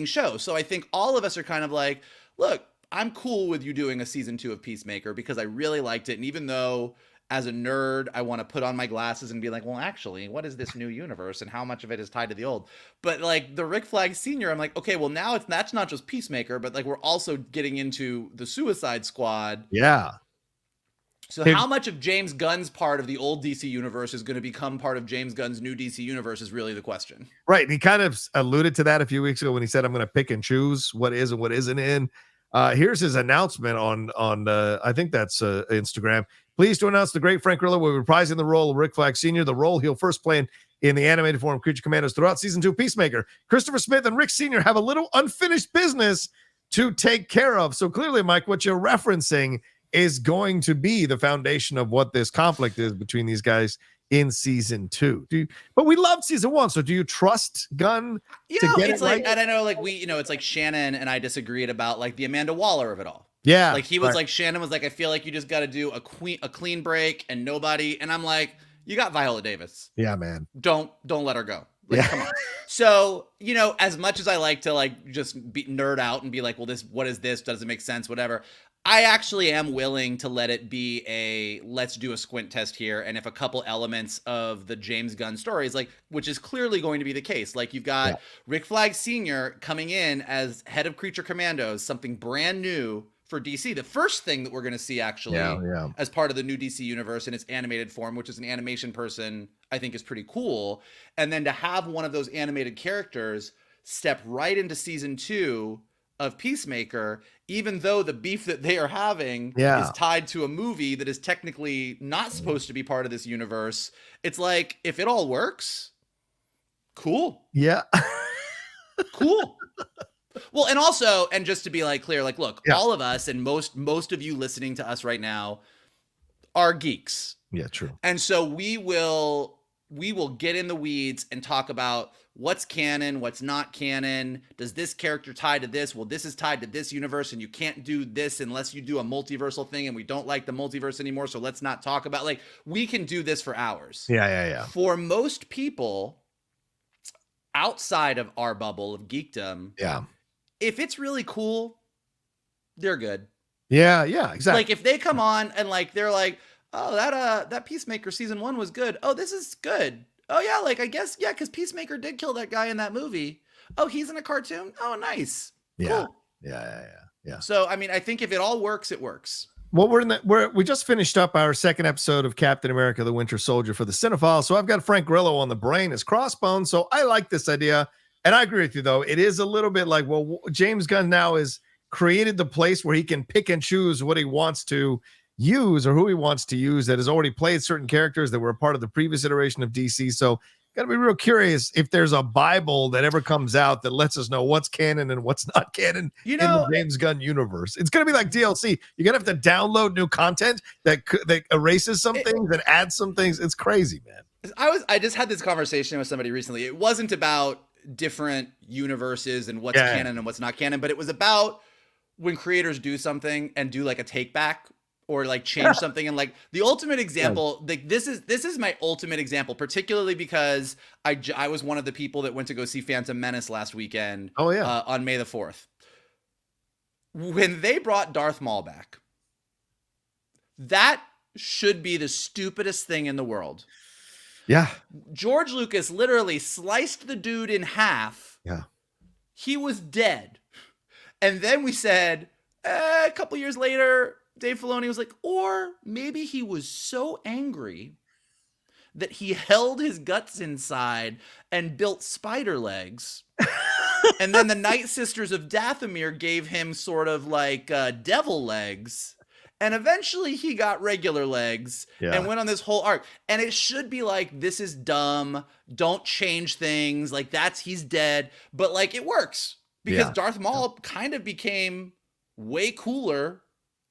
show. So I think all of us are kind of like, look, I'm cool with you doing a season 2 of Peacemaker because I really liked it. And even though as a nerd, I want to put on my glasses and be like, well, actually, what is this new universe and how much of it is tied to the old? But like the Rick Flag Sr., I'm like, okay, well now that's not just Peacemaker, but like we're also getting into the Suicide Squad. Yeah. So how much of James Gunn's part of the old DC universe is going to become part of James Gunn's new DC universe is really the question. Right. He kind of alluded to that a few weeks ago when he said, I'm going to pick and choose what is and what isn't in. Here's his announcement on I think that's Instagram. Pleased to announce the great Frank Grillo will be reprising the role of Rick Flag Sr., the role he'll first play in the animated form of Creature Commandos throughout season 2 of Peacemaker. Christopher Smith and Rick Sr. have a little unfinished business to take care of. So clearly, Mike, what you're referencing is going to be the foundation of what this conflict is between these guys in season 2. But we loved season 1. So do you trust Gunn to get it's it like, right? and I know like it's like Shannon and I disagreed about like the Amanda Waller of it all. Yeah. Like he was like, Shannon was like, I feel like you just got to do a clean break and nobody. And I'm like, you got Viola Davis. Yeah, man. Don't let her go. Like, come on. So, as much as I like to like just be nerd out and be like, well, what is this? Does it make sense? Whatever. I actually am willing to let it be let's do a squint test here. And if a couple elements of the James Gunn stories, like, which is clearly going to be the case, like you've got Rick Flag Sr. coming in as head of Creature Commandos, something brand new for DC. The first thing that we're going to see actually as part of the new DC universe in its animated form, which is an animation person, I think is pretty cool. And then to have one of those animated characters step right into season 2 of Peacemaker, even though the beef that they are having is tied to a movie that is technically not supposed to be part of this universe. It's like, if it all works, cool. Yeah. Cool. Well, and also, and just to be like clear, like, look, all of us and most of you listening to us right now are geeks. Yeah, true. And so we will get in the weeds and talk about what's canon, what's not canon. Does this character tie to this? Well, this is tied to this universe, and you can't do this unless you do a multiversal thing, and we don't like the multiverse anymore, so let's not talk about, like, we can do this for hours. Yeah. For most people outside of our bubble of geekdom, if it's really cool, they're good. Yeah, exactly. Like if they come on and like they're like, oh, that Peacemaker season 1 was good. Oh, this is good. Oh yeah, like I guess because Peacemaker did kill that guy in that movie. Oh, he's in a cartoon. Oh, nice. Yeah. Cool. Yeah. So I mean, I think if it all works, it works. Well, we just finished up our second episode of Captain America: The Winter Soldier for the Cinephile. So I've got Frank Grillo on the brain as Crossbones. So I like this idea. And I agree with you, though. It is a little bit like, well, James Gunn now has created the place where he can pick and choose what he wants to use or who he wants to use that has already played certain characters that were a part of the previous iteration of DC. So got to be real curious if there's a Bible that ever comes out that lets us know what's canon and what's not canon in the James Gunn universe. It's going to be like DLC. You're going to have to download new content that erases some things and adds some things. It's crazy, man. I just had this conversation with somebody recently. It wasn't about different universes and what's canon and what's not canon, but it was about when creators do something and do like a take back or like change something. And like the ultimate example, like this is my ultimate example, particularly because I was one of the people that went to go see Phantom Menace last weekend. On May the 4th. When they brought Darth Maul back, that should be the stupidest thing in the world. Yeah. George Lucas literally sliced the dude in half. Yeah. He was dead. And then we said, a couple years later, Dave Filoni was like, or maybe he was so angry that he held his guts inside and built spider legs. And then the Night Sisters of Dathomir gave him sort of like devil legs. And eventually he got regular legs and went on this whole arc. And it should be like, this is dumb. Don't change things. Like, he's dead. But like, it works because Darth Maul kind of became way cooler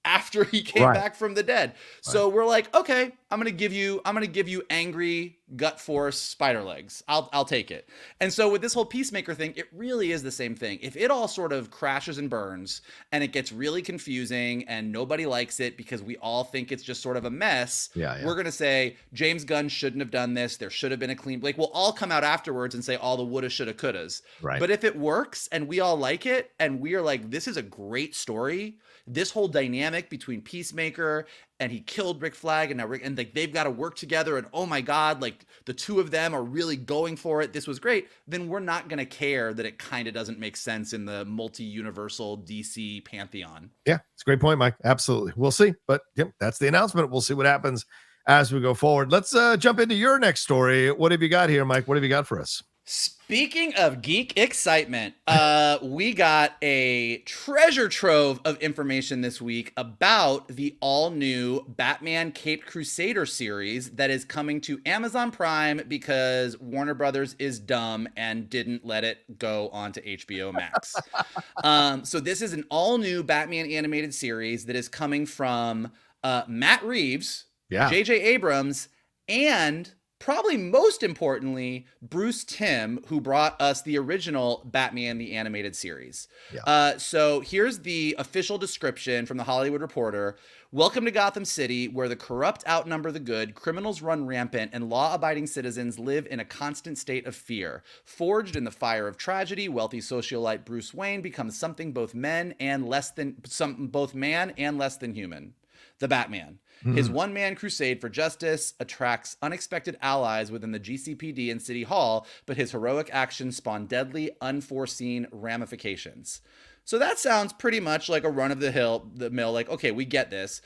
after he came back from the dead. So we're like, okay, I'm gonna give you angry gut force spider legs. I'll take it. And so with this whole Peacemaker thing, it really is the same thing. If it all sort of crashes and burns and it gets really confusing and nobody likes it because we all think it's just sort of a mess, we're gonna say James Gunn shouldn't have done this. There should have been a clean. Like, we'll all come out afterwards and say all the woulda, shoulda, couldas. But if it works and we all like it and we are like, this is a great story. This whole dynamic between Peacemaker and he killed Rick Flag and now like they've got to work together and oh my God, like the two of them are really going for it. This was great. Then we're not going to care that it kind of doesn't make sense in the multi-universal DC pantheon. Yeah, it's a great point, Mike. Absolutely. We'll see. But that's the announcement. We'll see what happens as we go forward. Let's jump into your next story. What have you got here, Mike? What have you got for us? Speaking of geek excitement, we got a treasure trove of information this week about the all-new Batman Caped Crusader series that is coming to Amazon Prime because Warner Brothers is dumb and didn't let it go onto HBO Max. So this is an all-new Batman animated series that is coming from Matt Reeves, J.J. Abrams, and probably most importantly, Bruce Timm, who brought us the original Batman the Animated Series. So here's the official description from The Hollywood Reporter. Welcome to Gotham City, where the corrupt outnumber the good, criminals run rampant, and law-abiding citizens live in a constant state of fear. Forged in the fire of tragedy, wealthy socialite Bruce Wayne becomes something both man and less than human. The Batman. His one-man crusade for justice attracts unexpected allies within the GCPD and City Hall, but his heroic actions spawn deadly, unforeseen ramifications. So that sounds pretty much like a run-of-the-mill, like, okay, we get this.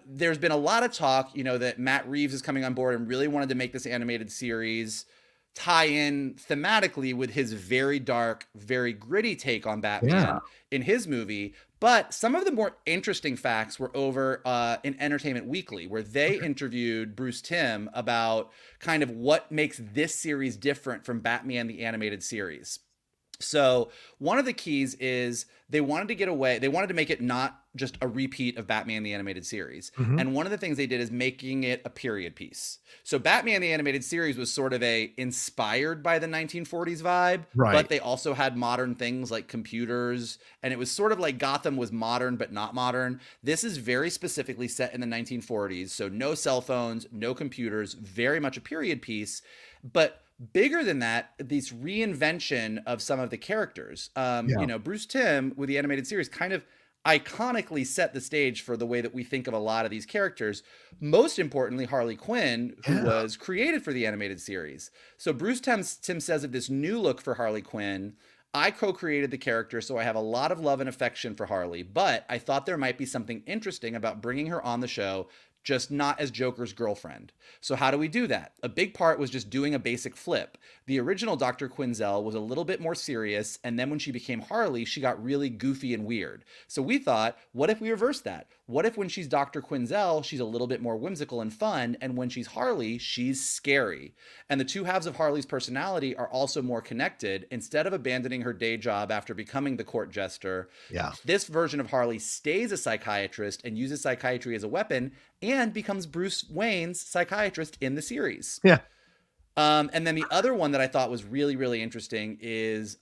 There's been a lot of talk, that Matt Reeves is coming on board and really wanted to make this animated series tie in thematically with his very dark, very gritty take on Batman in his movie. But some of the more interesting facts were over in Entertainment Weekly, where they interviewed Bruce Timm about kind of what makes this series different from Batman the Animated Series. So one of the keys is they wanted to make it not just a repeat of Batman the Animated Series. And one of the things they did is making it a period piece. So Batman the Animated Series was sort of inspired by the 1940s vibe, but they also had modern things like computers, and it was sort of like Gotham was modern but not modern. This is very specifically set in the 1940s, so no cell phones, no computers, very much a period piece. But bigger than that, this reinvention of some of the characters. Bruce Timm with the animated series kind of iconically set the stage for the way that we think of a lot of these characters. Most importantly, Harley Quinn, who was created for the animated series. So Bruce Timm says of this new look for Harley Quinn, I co-created the character, so I have a lot of love and affection for Harley, but I thought there might be something interesting about bringing her on the show, just not as Joker's girlfriend. So how do we do that? A big part was just doing a basic flip. The original Dr. Quinzel was a little bit more serious, and then when she became Harley, she got really goofy and weird. So we thought, what if we reverse that? What if when she's Dr. Quinzel, she's a little bit more whimsical and fun, and when she's Harley, she's scary? And the two halves of Harley's personality are also more connected. Instead of abandoning her day job after becoming the court jester, this version of Harley stays a psychiatrist and uses psychiatry as a weapon and becomes Bruce Wayne's psychiatrist in the series. And then the other one that I thought was really, really interesting is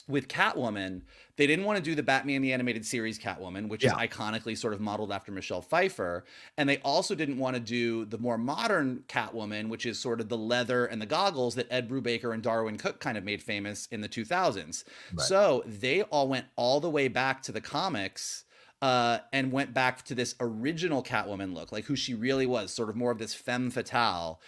with Catwoman. They didn't want to do the Batman the Animated Series Catwoman, which is iconically sort of modeled after Michelle Pfeiffer. And they also didn't want to do the more modern Catwoman, which is sort of the leather and the goggles that Ed Brubaker and Darwyn Cooke kind of made famous in the 2000s. So they all went all the way back to the comics and went back to this original Catwoman look, like who she really was, sort of more of this femme fatale.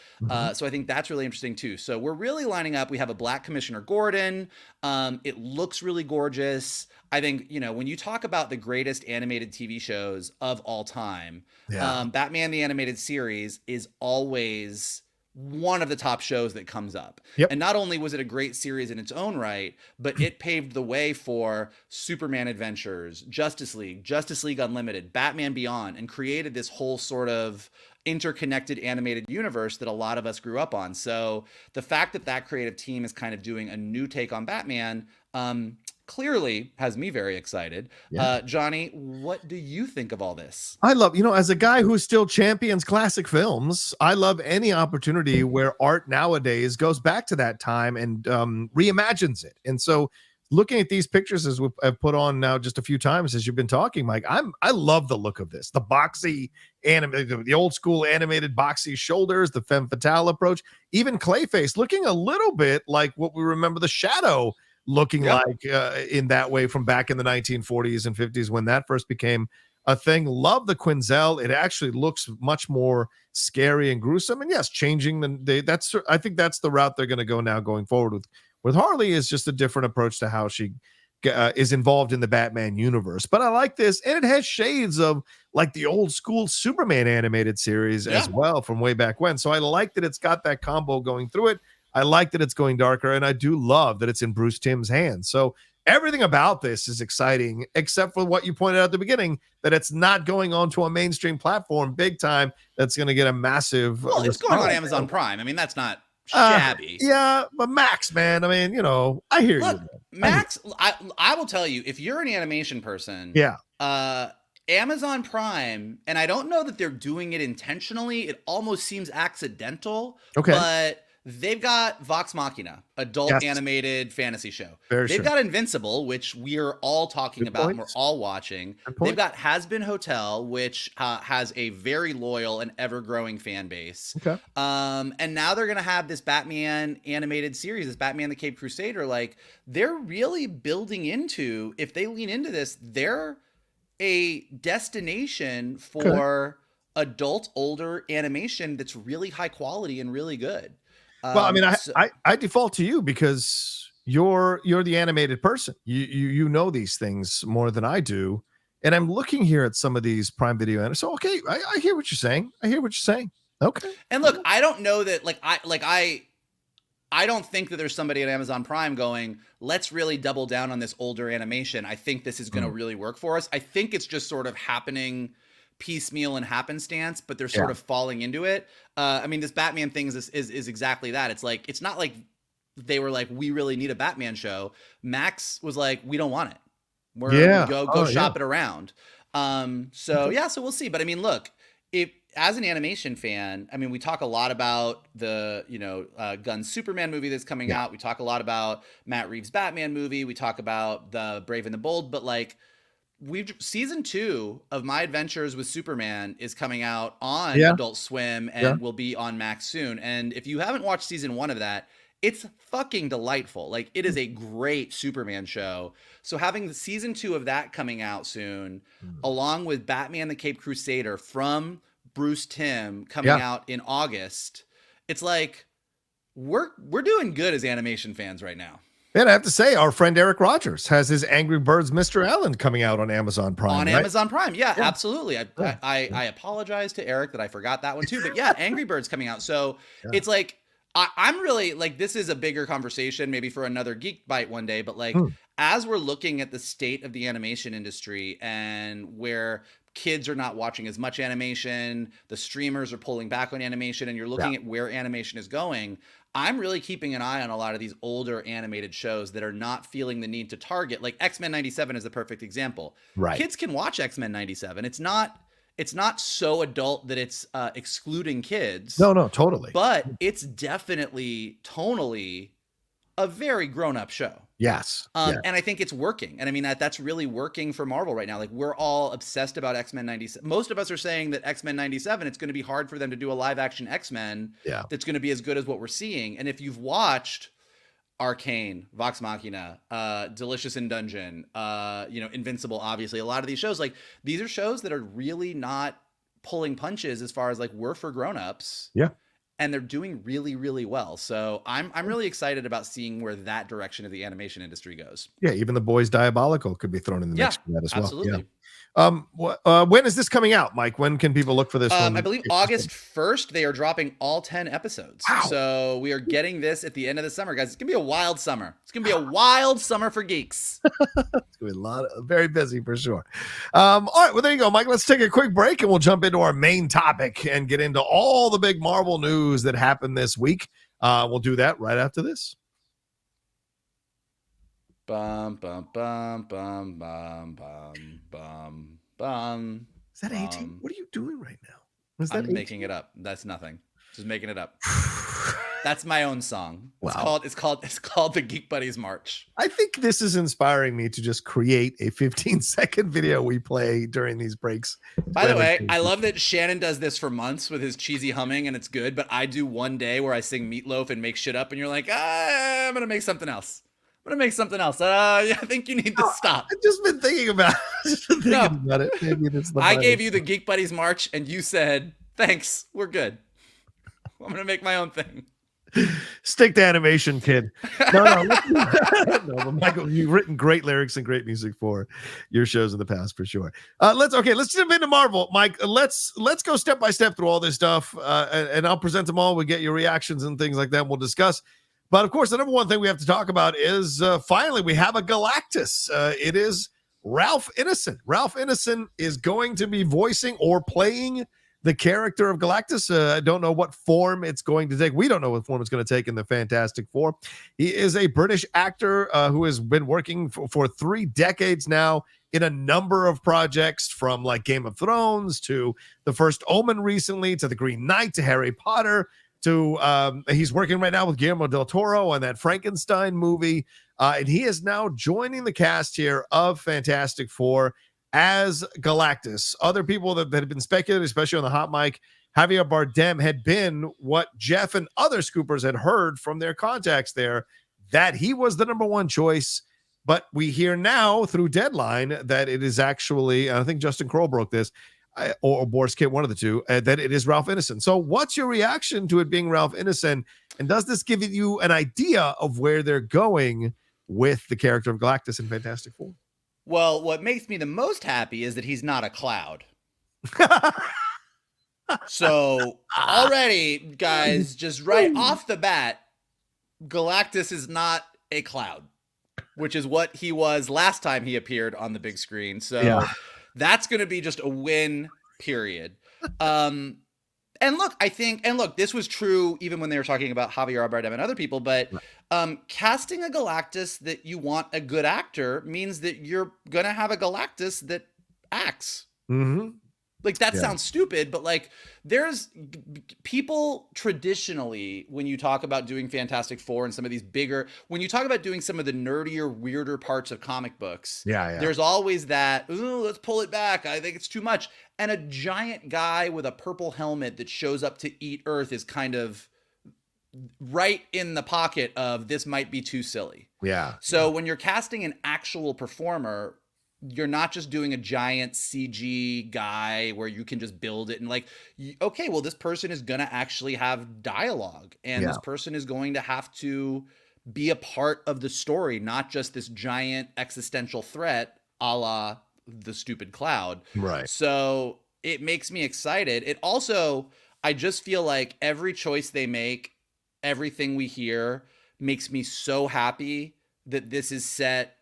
So I think that's really interesting too. So we're really lining up. We have a black Commissioner Gordon. It looks really gorgeous. I think, when you talk about the greatest animated TV shows of all time, Batman the Animated Series is always one of the top shows that comes up. Yep. And not only was it a great series in its own right, but it paved the way for Superman Adventures, Justice League Unlimited, Batman Beyond, and created this whole sort of interconnected animated universe that a lot of us grew up on. So the fact that that creative team is kind of doing a new take on Batman, clearly has me very excited. Johnny, what do you think of all this? I love, as a guy who still champions classic films, I love any opportunity where art nowadays goes back to that time and reimagines it. And so looking at these pictures, as I've put on now just a few times as you've been talking, Mike, I love the look of this. The boxy the old school animated boxy shoulders, the femme fatale approach, even Clayface looking a little bit like what we remember the Shadow looking like in that way from back in the 1940s and 50s when that first became a thing. Love the Quinzel. It actually looks much more scary and gruesome. And yes, changing I think that's the route they're going to go now going forward with Harley, is just a different approach to how she is involved in the Batman universe. But I like this, and it has shades of like the old school Superman animated series as well from way back when. So I like that it's got that combo going through it. I like that it's going darker, and I do love that it's in Bruce Timm's hands. So everything about this is exciting, except for what you pointed out at the beginning, that it's not going onto a mainstream platform big time. That's going to get a massive. Well, it's going on Amazon Prime. I mean, that's not shabby. But Max, man, I mean, I hear you. Max, I will tell you, if you're an animation person, Amazon Prime, and I don't know that they're doing it intentionally. It almost seems accidental. Okay. But they've got Vox Machina, adult animated fantasy show. They've got Invincible, which we're all talking about and we're all watching. They've got Has Been Hotel, which has a very loyal and ever-growing fan base. Okay. And now they're going to have this Batman animated series, this Batman the Caped Crusader. Like, they're really building into, if they lean into this, they're a destination for adult, older animation that's really high quality and really good. Well, I mean, I default to you because you're the animated person. You know these things more than I do, and I'm looking here at some of these Prime Video. So okay, I hear what you're saying. Okay. And look, I don't know that I don't think that there's somebody at Amazon Prime going, let's really double down on this older animation. I think this is going to really work for us. I think it's just sort of happening piecemeal and happenstance, but they're sort of falling into it. I mean, this Batman thing is exactly that. It's like, it's not like they were like, we really need a Batman show. Max was like, we don't want it. We're go shop it around. So we'll see. But I mean, look, as an animation fan, I mean, we talk a lot about the, Gunn Superman movie that's coming out. We talk a lot about Matt Reeves' Batman movie. We talk about the Brave and the Bold, but like, season 2 of My Adventures with Superman is coming out on Adult Swim and will be on Max soon. And if you haven't watched season 1 of that, it's fucking delightful. Like, it is a great Superman show. So having the season 2 of that coming out soon, along with Batman the Caped Crusader from Bruce Timm coming out in August, it's like we're doing good as animation fans right now. And I have to say, our friend Eric Rogers has his Angry Birds Mr. Allen coming out on Amazon Prime. Amazon Prime. Yeah, absolutely. I apologize to Eric that I forgot that one too. But yeah, Angry Birds coming out. So it's like, I'm really like, this is a bigger conversation maybe for another Geek Bite one day. But like, as we're looking at the state of the animation industry and where kids are not watching as much animation, the streamers are pulling back on animation, and you're looking at where animation is going, I'm really keeping an eye on a lot of these older animated shows that are not feeling the need to target. Like X-Men 97 is the perfect example. Right. Kids can watch X-Men 97. It's not so adult that it's excluding kids. No, totally. But it's definitely tonally a very grown-up show. Yes. And I think it's working. And I mean, that's really working for Marvel right now. Like, we're all obsessed about X-Men 97. Most of us are saying that X-Men 97, it's going to be hard for them to do a live action X-Men that's going to be as good as what we're seeing. And if you've watched Arcane, Vox Machina, Delicious in Dungeon, Invincible, obviously. A lot of these shows, like, these are shows that are really not pulling punches as far as like we're for grown-ups. Yeah. And they're doing really, really well. So I'm really excited about seeing where that direction of the animation industry goes. Yeah, even The Boys Diabolical could be thrown in the mix for that as well. Absolutely. When is this coming out, Mike? When can people look for this one? I believe August 1st, they are dropping all 10 episodes. Wow. So we are getting this at the end of the summer, guys. It's going to be a wild summer. It's going to be a wild summer for geeks. It's going to be a lot of, very busy for sure. All right, well, there you go, Mike. Let's take a quick break and we'll jump into our main topic and get into all the big Marvel news that happened this week. We'll do that right after this. Bum, bum, bum, bum, bum, bum, bum. Is that 18? What are you doing right now? Is that I'm 18? making it up. That's nothing. Just making it up. That's my own song. Wow. It's called the Geek Buddies March. I think this is inspiring me to just create a 15-second video we play during these breaks. By the way, I love that Shannon does this for months with his cheesy humming and it's good, but I do one day where I sing Meatloaf and make shit up and you're like, I'm going to make something else. I think you need to stop. I've just been thinking about it. Maybe I gave you the Geek Buddies March and you said, thanks, we're good. I'm going to make my own thing. Stick to animation, kid. No, but Michael, you've written great lyrics and great music for your shows in the past, for sure. Let's jump into Marvel, Mike. Let's go step by step through all this stuff, and I'll present them all. We get your reactions and things like that. We'll discuss. But of course, the number one thing we have to talk about is finally we have a Galactus. It is Ralph Ineson. Ralph Ineson is going to be voicing or playing the character of Galactus. I don't know what form it's going to take. We don't know what form it's going to take in the Fantastic Four. He is a British actor who has been working for 3 decades now in a number of projects, from like Game of Thrones to The First Omen recently to The Green Knight to Harry Potter. He's working right now with Guillermo del Toro on that Frankenstein movie. And he is now joining the cast here of Fantastic Four as Galactus. Other people that had been speculated, especially on the hot mic, Javier Bardem had been what Jeff and other scoopers had heard from their contacts there, that he was the number one choice. But we hear now through Deadline that it is actually, I think Justin Kroll broke this, or Boris Kit, one of the two, that it is Ralph Ineson. So what's your reaction to it being Ralph Ineson? And does this give you an idea of where they're going with the character of Galactus in Fantastic Four? Well, what makes me the most happy is that he's not a cloud. So already, guys, just right off the bat, Galactus is not a cloud, which is what he was last time he appeared on the big screen. So that's going to be just a win, period. And look, this was true even when they were talking about Javier Bardem and other people, but casting a Galactus that you want a good actor means that you're going to have a Galactus that acts. Mm-hmm. Like, that sounds stupid, but like, there's people traditionally, when you talk about doing Fantastic Four and some of these bigger, when you talk about doing some of the nerdier, weirder parts of comic books, there's always that, ooh, let's pull it back. I think it's too much. And a giant guy with a purple helmet that shows up to eat Earth is kind of right in the pocket of this might be too silly. So when you're casting an actual performer, you're not just doing a giant CG guy where you can just build it and like, okay, well, this person is going to actually have dialogue, and this person is going to have to be a part of the story, not just this giant existential threat a la the stupid cloud. Right. So it makes me excited. It also, I just feel like every choice they make, everything we hear makes me so happy that this is set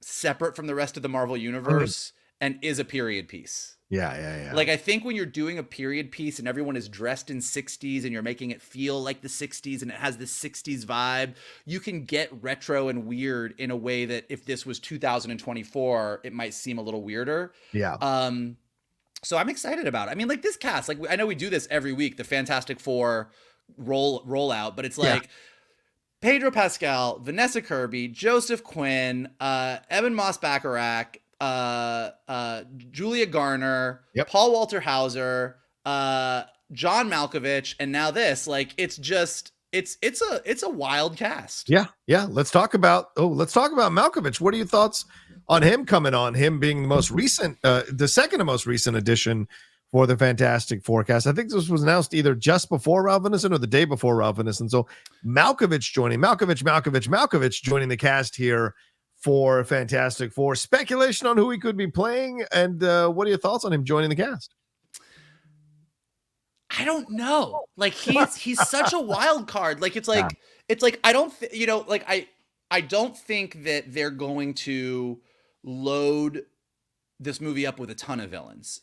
separate from the rest of the Marvel universe and is a period piece. Like, I think when you're doing a period piece and everyone is dressed in 60s and you're making it feel like the 60s and it has this 60s vibe, you can get retro and weird in a way that if this was 2024, it might seem a little weirder. So I'm excited about it. I mean, like, this cast, like, I know we do this every week, the Fantastic Four rollout, but it's like Pedro Pascal, Vanessa Kirby, Joseph Quinn, Evan Moss-Bacharach, Julia Garner, Paul Walter Hauser, John Malkovich, and now this. Like, it's it's a wild cast. Yeah. Let's talk about Malkovich. What are your thoughts on him coming on? Him being the most recent, the second to most recent addition for the Fantastic Forecast. I think this was announced either just before Ralph Ineson or the day before Ralph Ineson. So Malkovich joining the cast here for Fantastic Four. Speculation on who he could be playing, and what are your thoughts on him joining the cast? I don't know. Like he's such a wild card. Like it's like I don't I don't think that they're going to load this movie up with a ton of villains.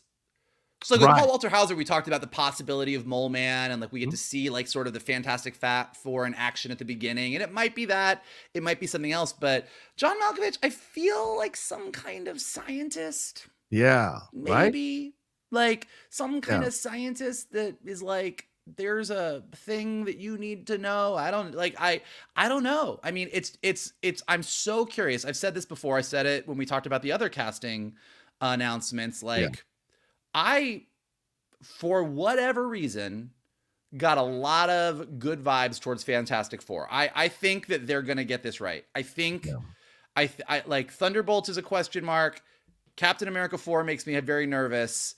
So like with Paul Walter Hauser, we talked about the possibility of Mole Man, and like we get to see like sort of the Fantastic Four in action at the beginning, and it might be that, it might be something else. But John Malkovich, I feel like some kind of scientist. Yeah, maybe like some kind of scientist that is like, there's a thing that you need to know. I don't know. I mean, it's I'm so curious. I've said this before. I said it when we talked about the other casting announcements. Like I, for whatever reason, got a lot of good vibes towards Fantastic Four. I think that they're going to get this right. I think I like Thunderbolts is a question mark. Captain America 4 makes me very nervous.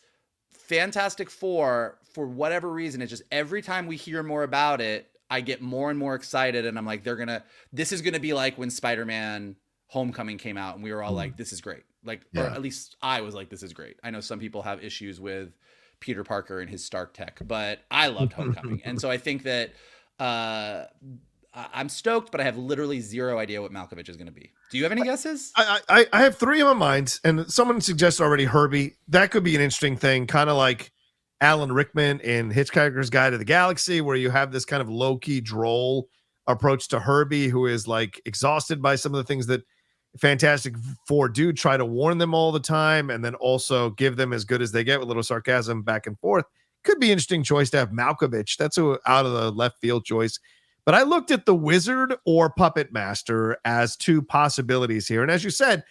Fantastic Four, for whatever reason, it's just every time we hear more about it, I get more and more excited, and I'm like, this is gonna be like when Spider-Man Homecoming came out, and we were all like, this is great. Like, or at least I was like, this is great. I know some people have issues with Peter Parker and his Stark tech, but I loved Homecoming. And so I think that I'm stoked, but I have literally zero idea what Malkovich is going to be. Do you have any guesses? I have three in my mind, and someone suggests already Herbie. That could be an interesting thing, kind of like Alan Rickman in Hitchhiker's Guide to the Galaxy, where you have this kind of low-key droll approach to Herbie, who is like exhausted by some of the things that Fantastic Four do, try to warn them all the time, and then also give them as good as they get with a little sarcasm back and forth. Could be an interesting choice to have Malkovich. That's a out of the left field choice. But I looked at the Wizard or Puppet Master as two possibilities here. And as you said,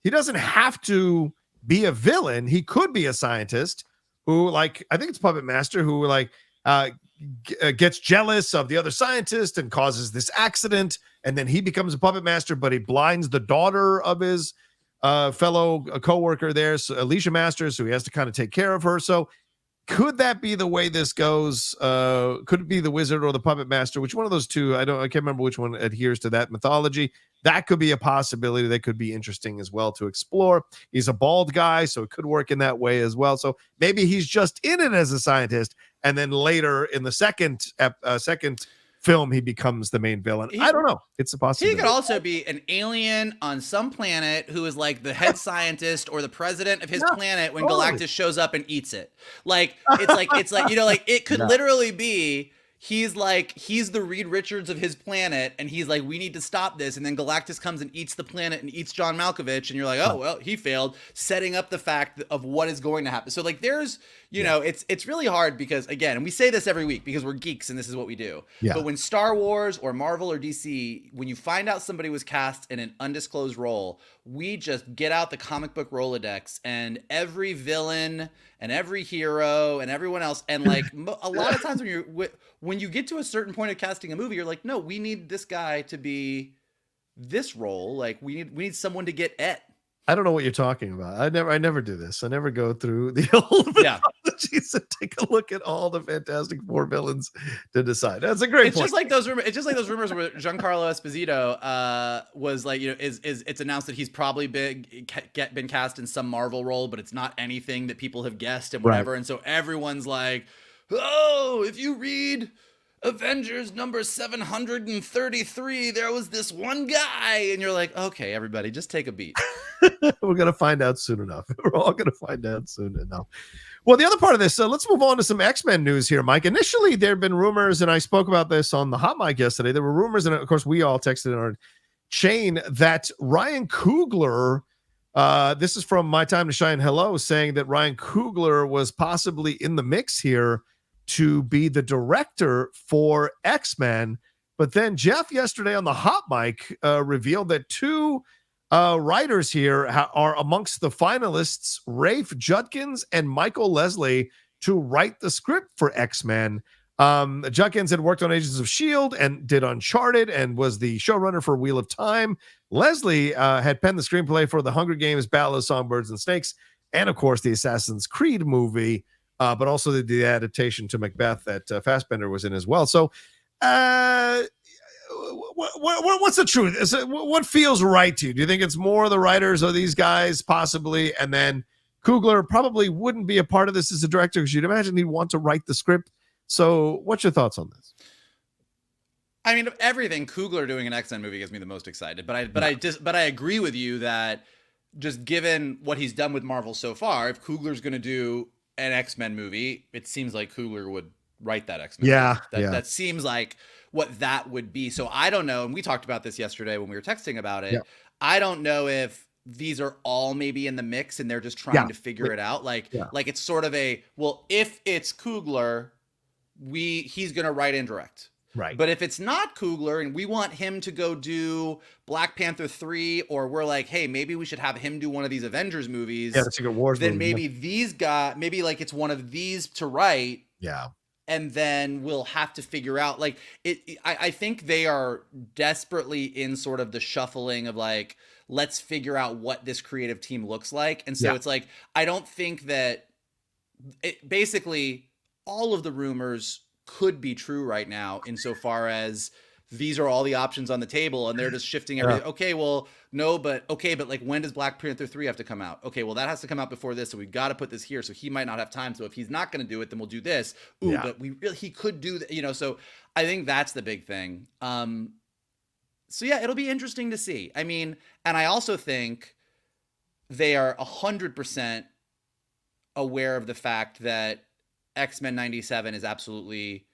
he doesn't have to be a villain. He could be a scientist who, like, I think it's Puppet Master, who like gets jealous of the other scientist and causes this accident. And then he becomes a Puppet Master, but he blinds the daughter of his fellow coworker there, so Alicia Masters, so he has to kind of take care of her. So could that be the way this goes? Could it be the Wizard or the Puppet Master? Which one of those two? I can't remember which one adheres to that mythology. That could be a possibility. That could be interesting as well to explore. He's a bald guy, so it could work in that way as well. So maybe he's just in it as a scientist, and then later in the second film, he becomes the main villain. I don't know. It's a possibility. He could also be an alien on some planet who is like the head scientist or the president of his planet when Galactus shows up and eats it. Like it's like you know, like it could literally be he's the Reed Richards of his planet, and he's like, we need to stop this, and then Galactus comes and eats the planet and eats John Malkovich, and you're like, oh well, he failed, setting up the fact of what is going to happen. So like there's know, it's really hard because, again, and we say this every week because we're geeks and this is what we do. But when Star Wars or Marvel or DC, when you find out somebody was cast in an undisclosed role, we just get out the comic book Rolodex and every villain and every hero and everyone else. And like a lot of times when you get to a certain point of casting a movie, you're like, no, we need this guy to be this role. Like we need someone to get it. I don't know what you're talking about. I never do this. I never go through the old mythologies and take a look at all the Fantastic Four villains to decide. That's a great point. It's just like those rumors where Giancarlo Esposito was like, you know, is it's announced that he's probably been cast in some Marvel role, but it's not anything that people have guessed and whatever. And so everyone's like, oh, if you read Avengers number 733, there was this one guy, and you're like, okay, everybody, just take a beat. We're gonna find out soon enough. We're all gonna find out soon enough. Well, the other part of this, let's move on to some X-Men news here, Mike. Initially, there have been rumors, and I spoke about this on the hot mic yesterday. There were rumors, and of course, we all texted in our chain that Ryan Coogler, this is from My Time to Shine Hello, saying that Ryan Coogler was possibly in the mix here to be the director for X-Men. But then Jeff yesterday on the hot mic revealed that two writers here are amongst the finalists, Rafe Judkins and Michael Leslie, to write the script for X-Men. Judkins had worked on Agents of S.H.I.E.L.D. and did Uncharted and was the showrunner for Wheel of Time. Leslie had penned the screenplay for The Hunger Games, Battle of Songbirds and Snakes, and of course the Assassin's Creed movie, but also the adaptation to Macbeth that Fassbender was in as well. So what's the truth? What feels right to you? Do you think it's more the writers or these guys possibly, and then Coggler probably wouldn't be a part of this as a director because you'd imagine he'd want to write the script. So what's your thoughts on this? I mean, everything Coggler doing an X-Men movie gets me the most excited. But I agree with you that just given what he's done with Marvel so far, if Coogler's going to do an X-Men movie, it seems like Coggler would write that X-Men movie. That seems like what that would be. So I don't know. And we talked about this yesterday when we were texting about it. Yeah. I don't know if these are all maybe in the mix and they're just trying to figure it out. Like it's sort of if it's Coggler, he's going to write and direct. Right. But if it's not Coggler and we want him to go do Black Panther 3, or we're like, hey, maybe we should have him do one of these Avengers movies. Yeah, the Secret Wars then movie. Maybe these guys, maybe like it's one of these to write. Yeah. And then we'll have to figure out like I think they are desperately in sort of the shuffling of like, let's figure out what this creative team looks like. And so it's like, I don't think that basically all of the rumors could be true right now insofar as these are all the options on the table and they're just shifting everything. Okay, well, no, but like when does Black Panther 3 have to come out? Okay, well, that has to come out before this, so we've got to put this here, so he might not have time. So if he's not going to do it, then we'll do this. But he could do that, so I think that's the big thing. So yeah, it'll be interesting to see. I mean, and I also think they are 100% aware of the fact that X-Men 97 is absolutely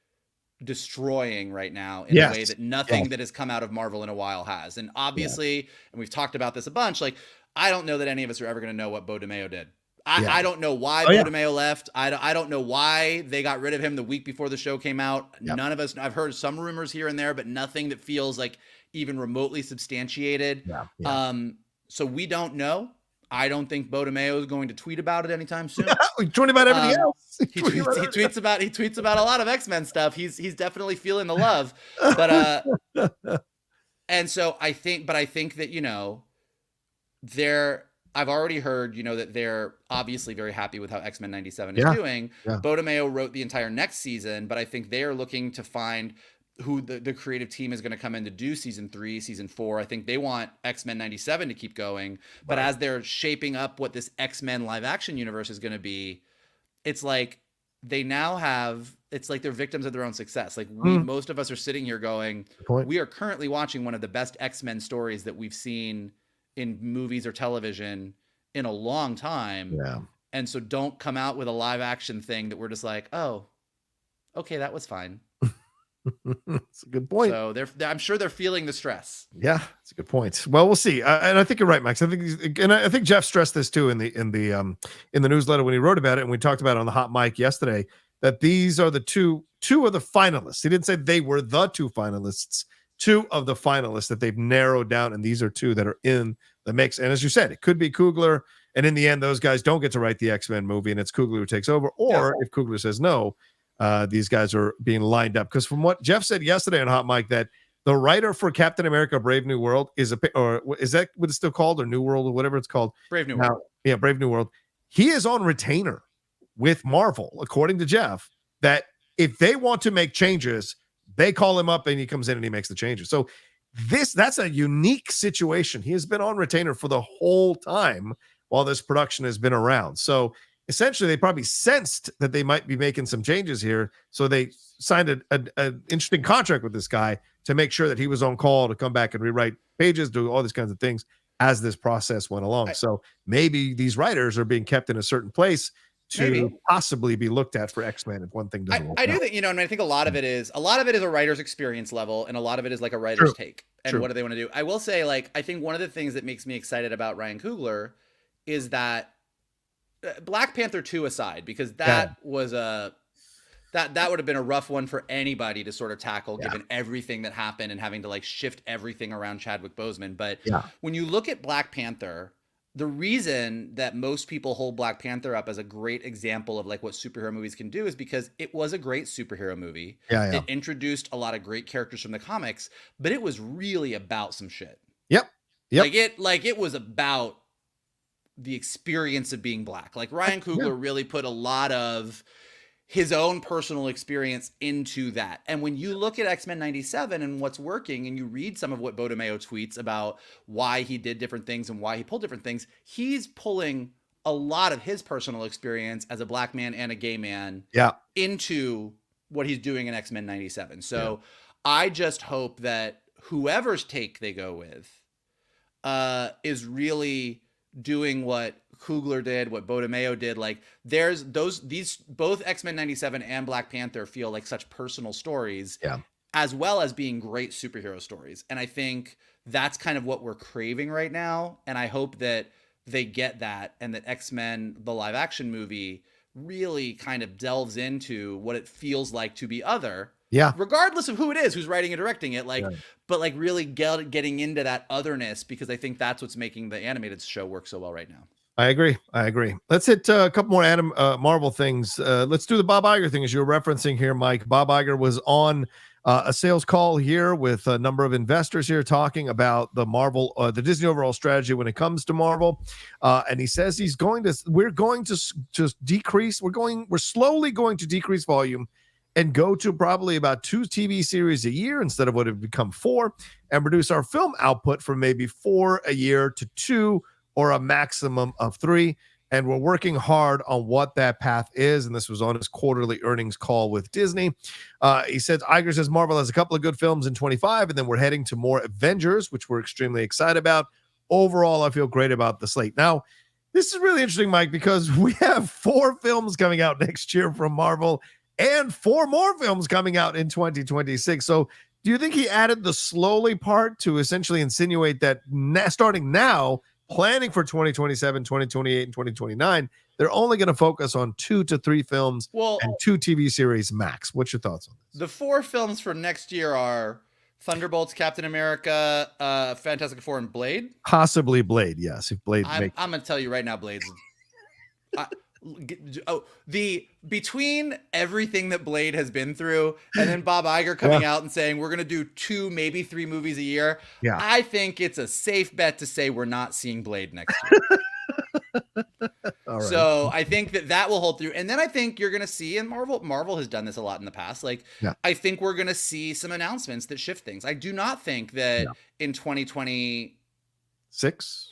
destroying right now in a way that nothing that has come out of Marvel in a while has. And obviously, and we've talked about this a bunch, like, I don't know that any of us are ever going to know what Beau DeMayo did. I don't know why Beau DeMayo left. I don't know why they got rid of him the week before the show came out. None of us, I've heard some rumors here and there, but nothing that feels like even remotely substantiated. So we don't know. I don't think Beau DeMayo is going to tweet about it anytime soon. He's tweeting about everything else. He tweets about a lot of X-Men stuff. He's definitely feeling the love. But and so I think that, I've already heard, that they're obviously very happy with how X-Men 97 is doing. Beau DeMayo wrote the entire next season, but I think they are looking to find who the creative team is going to come in to do season 3, season 4. I think they want X-Men 97 to keep going. But as they're shaping up what this X-Men live action universe is going to be, it's like they now have, it's like they're victims of their own success. Like most of us are sitting here going, we are currently watching one of the best X-Men stories that we've seen in movies or television in a long time. Yeah. And so don't come out with a live action thing that we're just like, oh, okay, that was fine. That's a good point. So I'm sure they're feeling the stress. Yeah, that's a good point. Well, we'll see. And I think you're right, Max. I think Jeff stressed this too in the newsletter when he wrote about it, and we talked about it on the hot mic yesterday, that these are the two of the finalists. He didn't say they were the two finalists. Two of the finalists that they've narrowed down, and these are two that are in the mix. And as you said, it could be Coggler, and in the end, those guys don't get to write the X-Men movie, and it's Coggler who takes over. Or if Coggler says no, these guys are being lined up. Because from what Jeff said yesterday on Hot Mic, that the writer for Captain America: Brave New World is that what it's still called, or New World, or whatever it's called? Brave New World. Yeah, Brave New World. He is on retainer with Marvel, according to Jeff, that if they want to make changes, they call him up and he comes in and he makes the changes. So that's a unique situation. He has been on retainer for the whole time while this production has been around. So essentially, they probably sensed that they might be making some changes here. So they signed an interesting contract with this guy to make sure that he was on call to come back and rewrite pages, do all these kinds of things as this process went along. So maybe these writers are being kept in a certain place to possibly be looked at for X-Men if one thing doesn't work. I do think, and I think a lot of it is a writer's experience level, and a lot of it is like a writer's take. And what do they want to do? I will say, like, I think one of the things that makes me excited about Ryan Coogler is that Black Panther 2 aside, because that was that would have been a rough one for anybody to sort of tackle, given everything that happened and having to like shift everything around Chadwick Boseman. But when you look at Black Panther, the reason that most people hold Black Panther up as a great example of like what superhero movies can do is because it was a great superhero movie. Yeah. It introduced a lot of great characters from the comics, but it was really about some shit. Yep. Like it was about the experience of being Black. Like Ryan Coogler really put a lot of his own personal experience into that. And when you look at X-Men 97 and what's working, and you read some of what Bo DeMeo tweets about why he did different things and why he pulled different things, he's pulling a lot of his personal experience as a Black man and a gay man into what he's doing in X-Men 97. So I just hope that whoever's take they go with is really doing what Coogler did, what Bo DeMeo did. Like these both X-Men 97 and Black Panther feel like such personal stories, as well as being great superhero stories. And I think that's kind of what we're craving right now. And I hope that they get that, and that X-Men, the live action movie, really kind of delves into what it feels like to be other. Regardless of who it is who's writing and directing it, but like really getting into that otherness, because I think that's what's making the animated show work so well right now. I agree. Let's hit a couple more Marvel things. Let's do the Bob Iger thing, as you're referencing here, Mike. Bob Iger was on a sales call here with a number of investors here talking about the Disney overall strategy when it comes to Marvel. And he says we're going to just decrease. We're slowly going to decrease volume and go to probably about 2 TV series a year instead of what have become 4, and reduce our film output from maybe 4 a year to 2 or a maximum of 3. And we're working hard on what that path is. And this was on his quarterly earnings call with Disney. He said, Iger says Marvel has a couple of good films in 25, and then we're heading to more Avengers, which we're extremely excited about. Overall, I feel great about the slate. Now, this is really interesting, Mike, because we have 4 films coming out next year from Marvel, and 4 more films coming out in 2026. So do you think he added the slowly part to essentially insinuate that starting now, planning for 2027, 2028, and 2029, they're only going to focus on 2 to 3 films and 2 TV series max? What's your thoughts on this? The 4 films for next year are Thunderbolts, Captain America, Fantastic Four, and Blade. Possibly Blade, yes. If Blade, I'm going to tell you right now, Blade's... between everything that Blade has been through, and then Bob Iger coming out and saying we're going to do 2, maybe 3 movies a year, I think it's a safe bet to say we're not seeing Blade next year. All right. So I think that will hold through. And then I think you're going to see, and Marvel has done this a lot in the past, I think we're going to see some announcements that shift things. I do not think that in 2026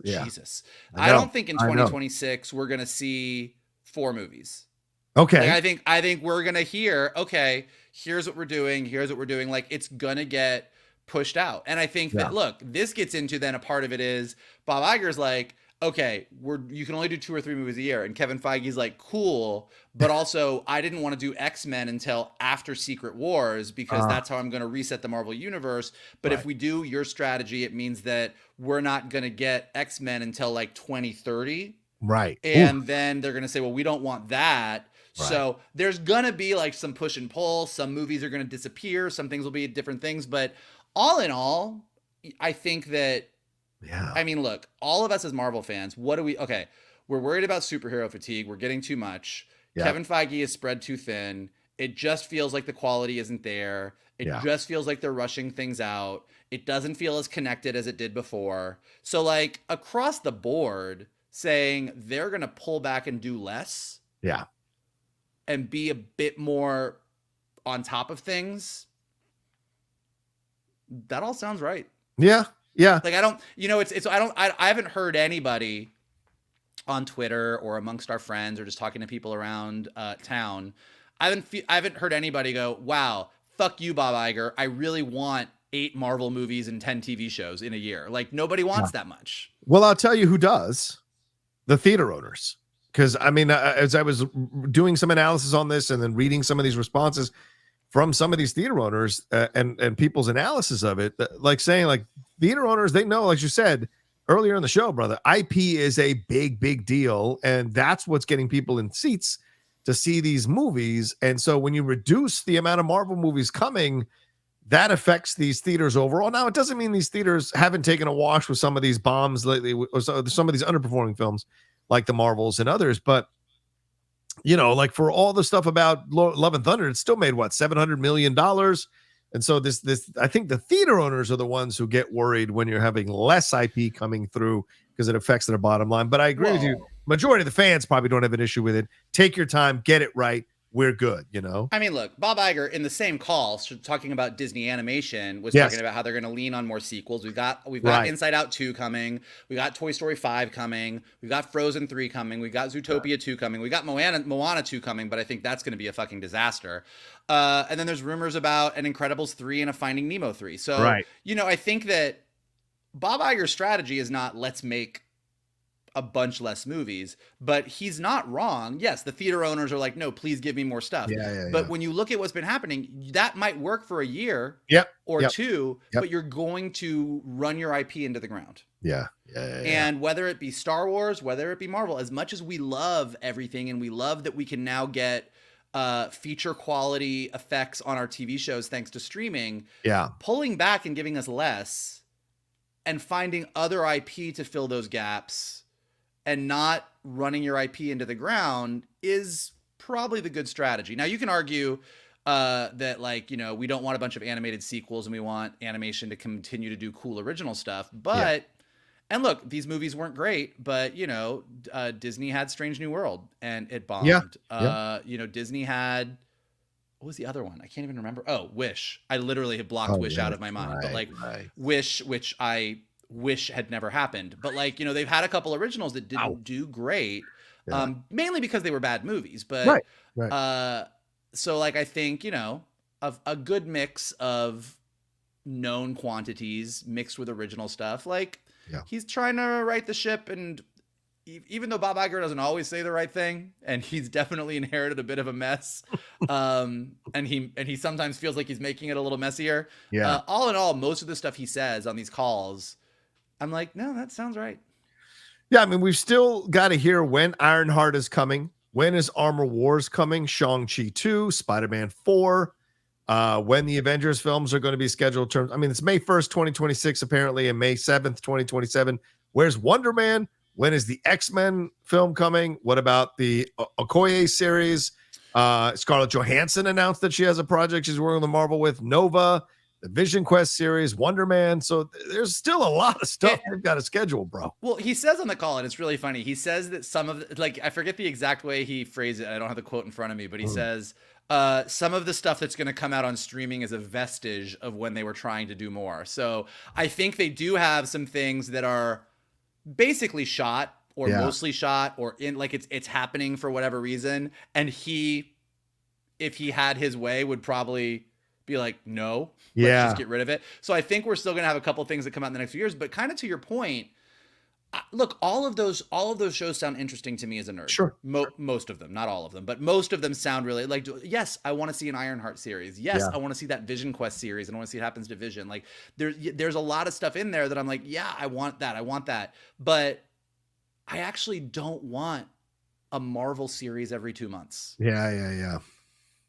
Jesus. I don't think in 2026 we're gonna see 4 movies. Okay. Like, I think we're gonna hear, okay, here's what we're doing. Like, it's gonna get pushed out. And I think that, look, this gets into then a part of it is Bob Iger's like, okay, you can only do 2 or 3 movies a year. And Kevin Feige's like, cool. But also, I didn't want to do X-Men until after Secret Wars, because that's how I'm going to reset the Marvel universe. But if we do your strategy, it means that we're not going to get X-Men until like 2030. Right. And then they're going to say, well, we don't want that. Right. So there's going to be like some push and pull. Some movies are going to disappear. Some things will be different things. But all in all, I think that, I mean, look, all of us as Marvel fans, we're worried about superhero fatigue. We're getting too much. Kevin Feige is spread too thin. It just feels like the quality isn't there. It just feels like they're rushing things out. It doesn't feel as connected as it did before. So like across the board, saying they're going to pull back and do less. And be a bit more on top of things. That all sounds right. Yeah. Like I haven't heard anybody on Twitter or amongst our friends or just talking to people around town. I haven't heard anybody go, wow, fuck you, Bob Iger. I really want 8 Marvel movies and 10 TV shows in a year. Like nobody wants that much. Well, I'll tell you who does. The theater owners. Because I mean, as I was doing some analysis on this and then reading some of these responses from some of these theater owners and people's analysis of it, like saying like theater owners, they know, like you said earlier in the show, brother, IP is a big deal. And that's what's getting people in seats to see these movies. And so when you reduce the amount of Marvel movies coming, that affects these theaters overall. Now, it doesn't mean these theaters haven't taken a wash with some of these bombs lately, or some of these underperforming films like the Marvels and others. But, like for all the stuff about Love and Thunder, it still made what, $700 million. And so I think the theater owners are the ones who get worried when you're having less IP coming through because it affects their bottom line. But I agree with you. Majority of the fans probably don't have an issue with it. Take your time, get it right. We're good, I mean, look, Bob Iger in the same call talking about Disney animation was talking about how they're going to lean on more sequels. We've got Inside Out 2 coming. We got Toy Story 5 coming. We've got Frozen 3 coming. We've got Zootopia 2 coming. We got Moana 2 coming, but I think that's going to be a fucking disaster. And then there's rumors about an Incredibles 3 and a Finding Nemo 3. So, I think that Bob Iger's strategy is not let's make a bunch less movies, but he's not wrong. Yes, the theater owners are like, no, please give me more stuff. But when you look at what's been happening, that might work for a year or two, but you're going to run your IP into the ground. And whether it be Star Wars, whether it be Marvel, as much as we love everything and we love that we can now get feature quality effects on our TV shows thanks to streaming, pulling back and giving us less and finding other IP to fill those gaps and not running your IP into the ground is probably the good strategy. Now, you can argue that, we don't want a bunch of animated sequels and we want animation to continue to do cool original stuff. But, and look, these movies weren't great, but, Disney had Strange New World and it bombed. Disney had, what was the other one? I can't even remember. Oh, Wish. I literally have blocked Wish out of my mind. Wish, which I wish had never happened, but they've had a couple originals that didn't do great, mainly because they were bad movies, but so I think of a good mix of known quantities mixed with original stuff. He's trying to right the ship, and even though Bob Iger doesn't always say the right thing, and he's definitely inherited a bit of a mess, and he sometimes feels like he's making it a little messier. All in all, most of the stuff he says on these calls, I'm like, no, that sounds right. I mean, we've still got to hear when Ironheart is coming. When is Armor Wars coming? Shang-Chi 2, Spider-Man 4. When the Avengers films are going to be scheduled. I mean, it's May 1st, 2026, apparently, and May 7th, 2027. Where's Wonder Man? When is the X-Men film coming? What about the Okoye series? Scarlett Johansson announced that she has a project she's working with Marvel with. Nova, the Vision Quest series, Wonder Man. So there's still a lot of stuff they've got to schedule, bro. Well, he says on the call, and it's really funny. He says that some of I forget the exact way he phrased it. I don't have the quote in front of me, but he says some of the stuff that's going to come out on streaming is a vestige of when they were trying to do more. So I think they do have some things that are basically shot or mostly shot or in it's happening for whatever reason. And if he had his way, would probably be like, no, let's just get rid of it. So I think we're still going to have a couple of things that come out in the next few years, but kind of to your point, look, all of those shows sound interesting to me as a nerd. Sure. Most of them, not all of them, but most of them sound really yes, I want to see an Ironheart series. Yes, I want to see that Vision Quest series, and I want to see what happens to Vision. There's a lot of stuff in there that I'm like, yeah, I want that. But I actually don't want a Marvel series every 2 months. Yeah.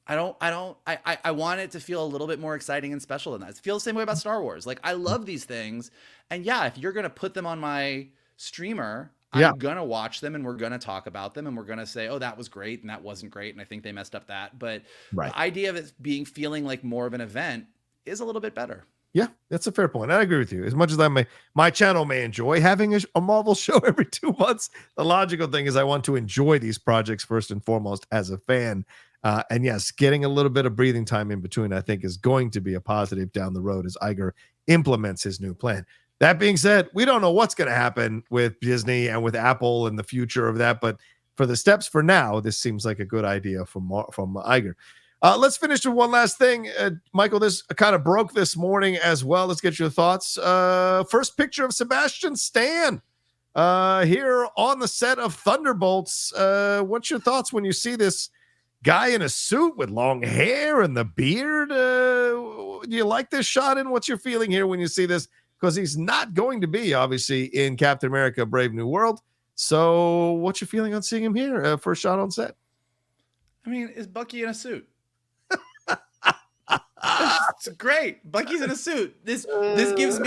I want it to feel a little bit more exciting and special than that. It feels the same way about Star Wars. I love these things. And if you're going to put them on my streamer, I'm going to watch them and we're going to talk about them and we're going to say, oh, that was great and that wasn't great. And I think they messed up that. But the idea of it feeling like more of an event is a little bit better. Yeah, that's a fair point. I agree with you. As much as my channel may enjoy having a Marvel show every 2 months, the logical thing is I want to enjoy these projects first and foremost as a fan. And yes, getting a little bit of breathing time in between, I think, is going to be a positive down the road as Iger implements his new plan. That being said, we don't know what's going to happen with Disney and with Apple and the future of that. But for the steps for now, this seems like a good idea from Iger. Let's finish with one last thing. Michael, this kind of broke this morning as well. Let's get your thoughts. First picture of Sebastian Stan here on the set of Thunderbolts. What's your thoughts when you see this guy in a suit with long hair and the beard? Do you like this shot? And what's your feeling here when you see this? Because he's not going to be, obviously, in Captain America Brave New World. So what's your feeling on seeing him here? First shot on set. I mean, is Bucky in a suit? It's great. Bucky's in a suit. This gives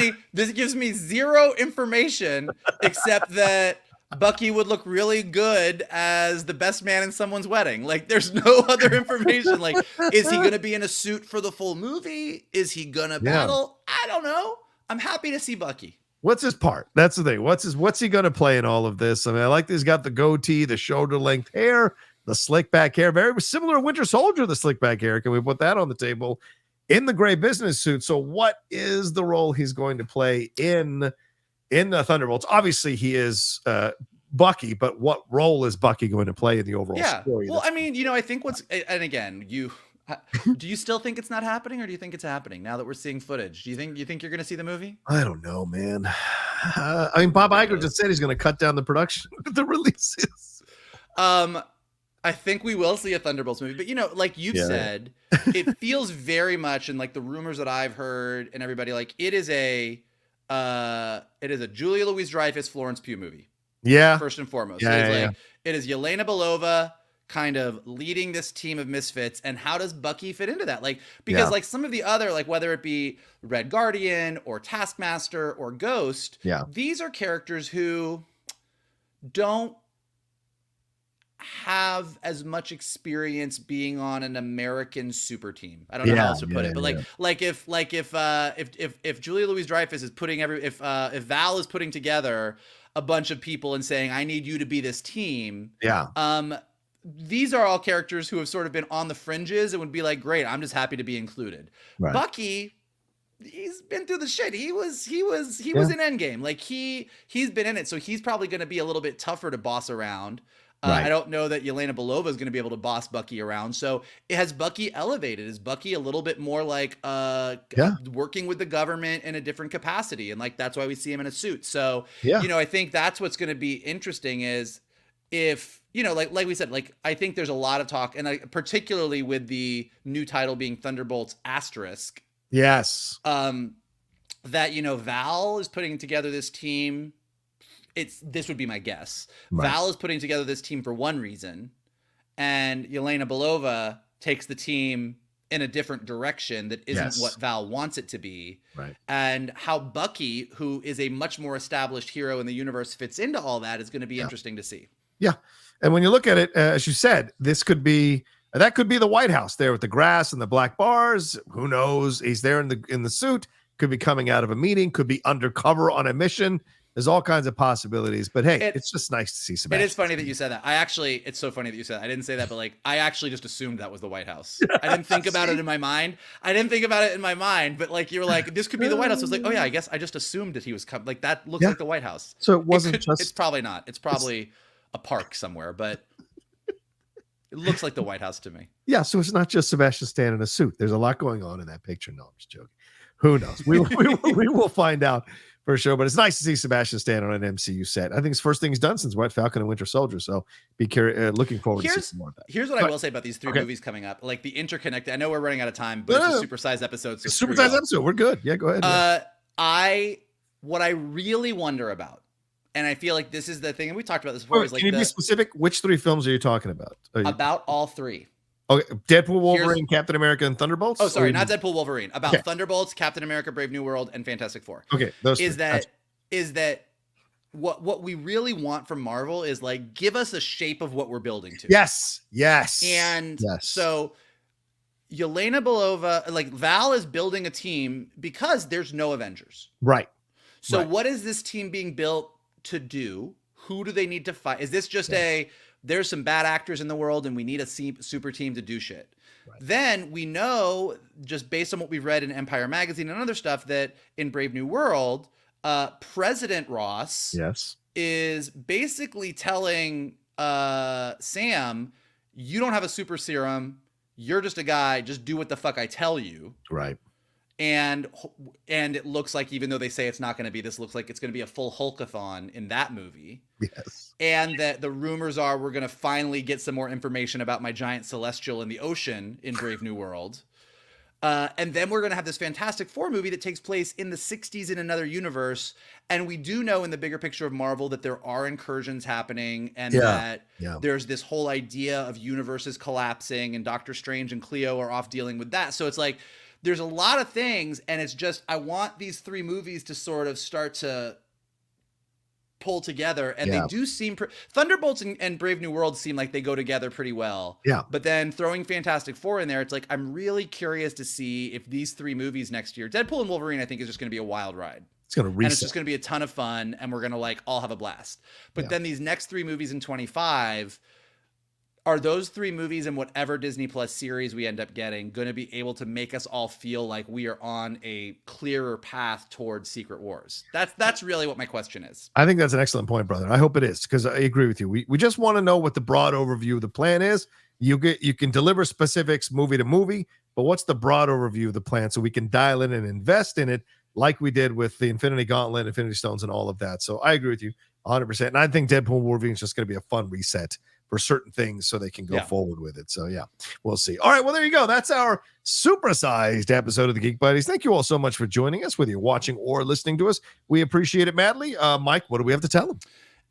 me zero information except that Bucky would look really good as the best man in someone's wedding. Like, there's no other information. Like, is he gonna be in a suit for the full movie? Is he gonna battle? I don't know. I'm happy to see Bucky. What's his part? That's the thing. What's he gonna play in all of this? I mean, I like that he's got the goatee, the shoulder length hair, the slick back hair, very similar to Winter Soldier, the slick back hair. Can we put that on the table? In the gray business suit. So what is the role he's going to play in the Thunderbolts? Obviously he is Bucky, but what role is Bucky going to play in the overall story? Well, I mean, I think and again, do you still think it's not happening, or do you think it's happening now that we're seing footage? Do you think you're going to see the movie? I don't know, man. I mean, Bob Iger just said he's going to cut down the production of the releases. I think we will see a Thunderbolts movie, but like you've said, it feels very much, and like the rumors that I've heard and everybody, like it is a Julia Louis-Dreyfus, Florence Pugh movie. Yeah. First and foremost. It is Yelena Belova kind of leading this team of misfits, and how does Bucky fit into that? Like, because like some of the other, like whether it be Red Guardian or Taskmaster or Ghost, these are characters who don't have as much experience being on an American super team. I don't know how else to put it, but like if Julia Louis-Dreyfus is putting if Val is putting together a bunch of people and saying, I need you to be this team. These are all characters who have sort of been on the fringes and would be like, great, I'm just happy to be included. Right. Bucky, he's been through the shit. He was in Endgame. Like he's been in it. So he's probably going to be a little bit tougher to boss around. I don't know that Yelena Belova is going to be able to boss Bucky around. So has Bucky elevated? Is Bucky a little bit more like working with the government in a different capacity? And like, that's why we see him in a suit. So, I think that's what's going to be interesting is if, like we said, like, I think there's a lot of talk, and particularly with the new title being Thunderbolts ***. Yes. That, Val is putting together this team. This would be my guess. Right. Val is putting together this team for one reason, and Yelena Belova takes the team in a different direction that isn't what Val wants it to be. Right. And how Bucky, who is a much more established hero in the universe, fits into all that is going to be interesting to see. Yeah. And when you look at it, as you said, that could be the White House there with the grass and the black bars. Who knows? He's there in the suit, could be coming out of a meeting, could be undercover on a mission. There's all kinds of possibilities, but hey, it's just nice to see Sebastian. It is funny that you said that. It's so funny that you said that. I didn't say that, but like, I actually just assumed that was the White House. I didn't think about it in my mind. But like, you were like, this could be the White House. I was like, oh yeah, I guess I just assumed that he was coming. Like, that looks like the White House. So it wasn't it's probably not. It's probably a park somewhere, but it looks like the White House to me. Yeah. So it's not just Sebastian Stan in a suit. There's a lot going on in that picture. No, I'm just joking. Who knows? We will find out. For sure, but it's nice to see Sebastian Stan on an MCU set. I think it's the first thing he's done since Falcon and Winter Soldier. So be looking forward to seeing more of that. Here's what I will say about these three movies coming up, like the interconnected. I know we're running out of time, but it's a supersized episode. So supersized episode. We're good. Yeah, go ahead. What I really wonder about, and I feel like this is the thing, and we talked about this before. Can you be specific? Which three films are you talking about? About all three. Okay, Deadpool, Wolverine, Captain America, and Thunderbolts? Oh, sorry, not Deadpool, Wolverine. About Thunderbolts, Captain America, Brave New World, and Fantastic Four. Okay, those is that what we really want from Marvel is like, give us a shape of what we're building to. Yes. And so Yelena Belova, like Val is building a team because there's no Avengers. Right. So what is this team being built to do? Who do they need to fight? Is this just there's some bad actors in the world and we need a super team to do shit? Right. Then we know, just based on what we've read in Empire Magazine and other stuff, that in Brave New World, President Ross is basically telling Sam, you don't have a super serum. You're just a guy. Just do what the fuck I tell you. Right. And it looks like, even though they say it's not going to be, this looks like it's going to be a full Hulkathon in that movie. Yes. And that the rumors are we're going to finally get some more information about my giant celestial in the ocean in Brave New World. And then we're going to have this Fantastic Four movie that takes place in the 60s in another universe. And we do know in the bigger picture of Marvel that there are incursions happening, and that there's this whole idea of universes collapsing, and Doctor Strange and Cleo are off dealing with that. So it's like, there's a lot of things, and it's just I want these 3 movies to sort of start to pull together, and they do seem Thunderbolts and Brave New World seem like they go together pretty well. But then throwing Fantastic Four in there, it's like I'm really curious to see if these 3 movies next year, Deadpool and Wolverine, I think is just going to be a wild ride. It's going to reset. And it's just going to be a ton of fun, and we're going to like all have a blast. But then these next 3 movies in 25, are those 3 movies in whatever Disney Plus series we end up getting going to be able to make us all feel like we are on a clearer path towards Secret Wars? That's really what my question is. I think that's an excellent point, brother. I hope it is, because I agree with you. We just want to know what the broad overview of the plan is. You can deliver specifics movie to movie, but what's the broad overview of the plan so we can dial in and invest in it like we did with the Infinity Gauntlet, Infinity Stones, and all of that. So I agree with you 100%. And I think Deadpool and Wolverine is just going to be a fun reset for certain things so they can go forward with it. So we'll see. All right, well, there you go. That's our supersized episode of the Geek Buddies. Thank you all so much for joining us, whether you're watching or listening to us. We appreciate it madly. Mike, what do we have to tell them?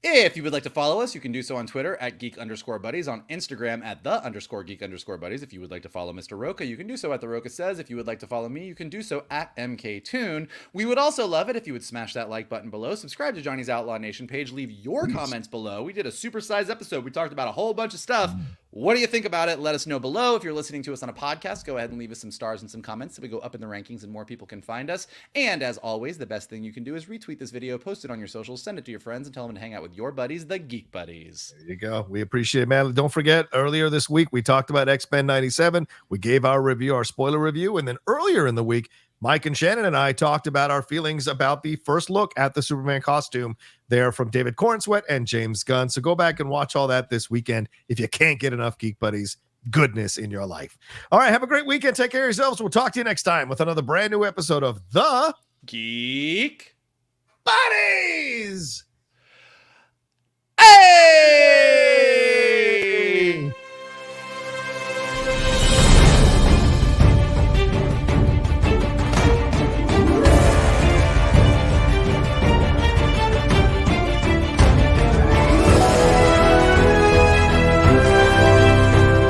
If you would like to follow us, you can do so on Twitter at geek_buddies, on Instagram at _geek_buddies. If you would like to follow Mr. Rocha, you can do so at The Rocha Says. If you would like to follow me, you can do so at MKToon. We would also love it if you would smash that like button below, subscribe to Johnny's Outlaw Nation page, leave your comments below. We did a supersized episode. We talked about a whole bunch of stuff. What do you think about it? Let us know below. If you're listening to us on a podcast, go ahead and leave us some stars and some comments so we go up in the rankings and more people can find us. And as always, the best thing you can do is retweet this video, post it on your socials, send it to your friends, and tell them to hang out with your buddies, the Geek Buddies. There you go. We appreciate it, man. Don't forget, earlier this week, we talked about X-Men 97. We gave our review, our spoiler review. And then earlier in the week, Mike and Shannon and I talked about our feelings about the first look at the Superman costume there from David Cornsweet and James Gunn. So go back and watch all that this weekend if you can't get enough Geek Buddies goodness in your life. All right, have a great weekend. Take care of yourselves. We'll talk to you next time with another brand new episode of The Geek Buddies.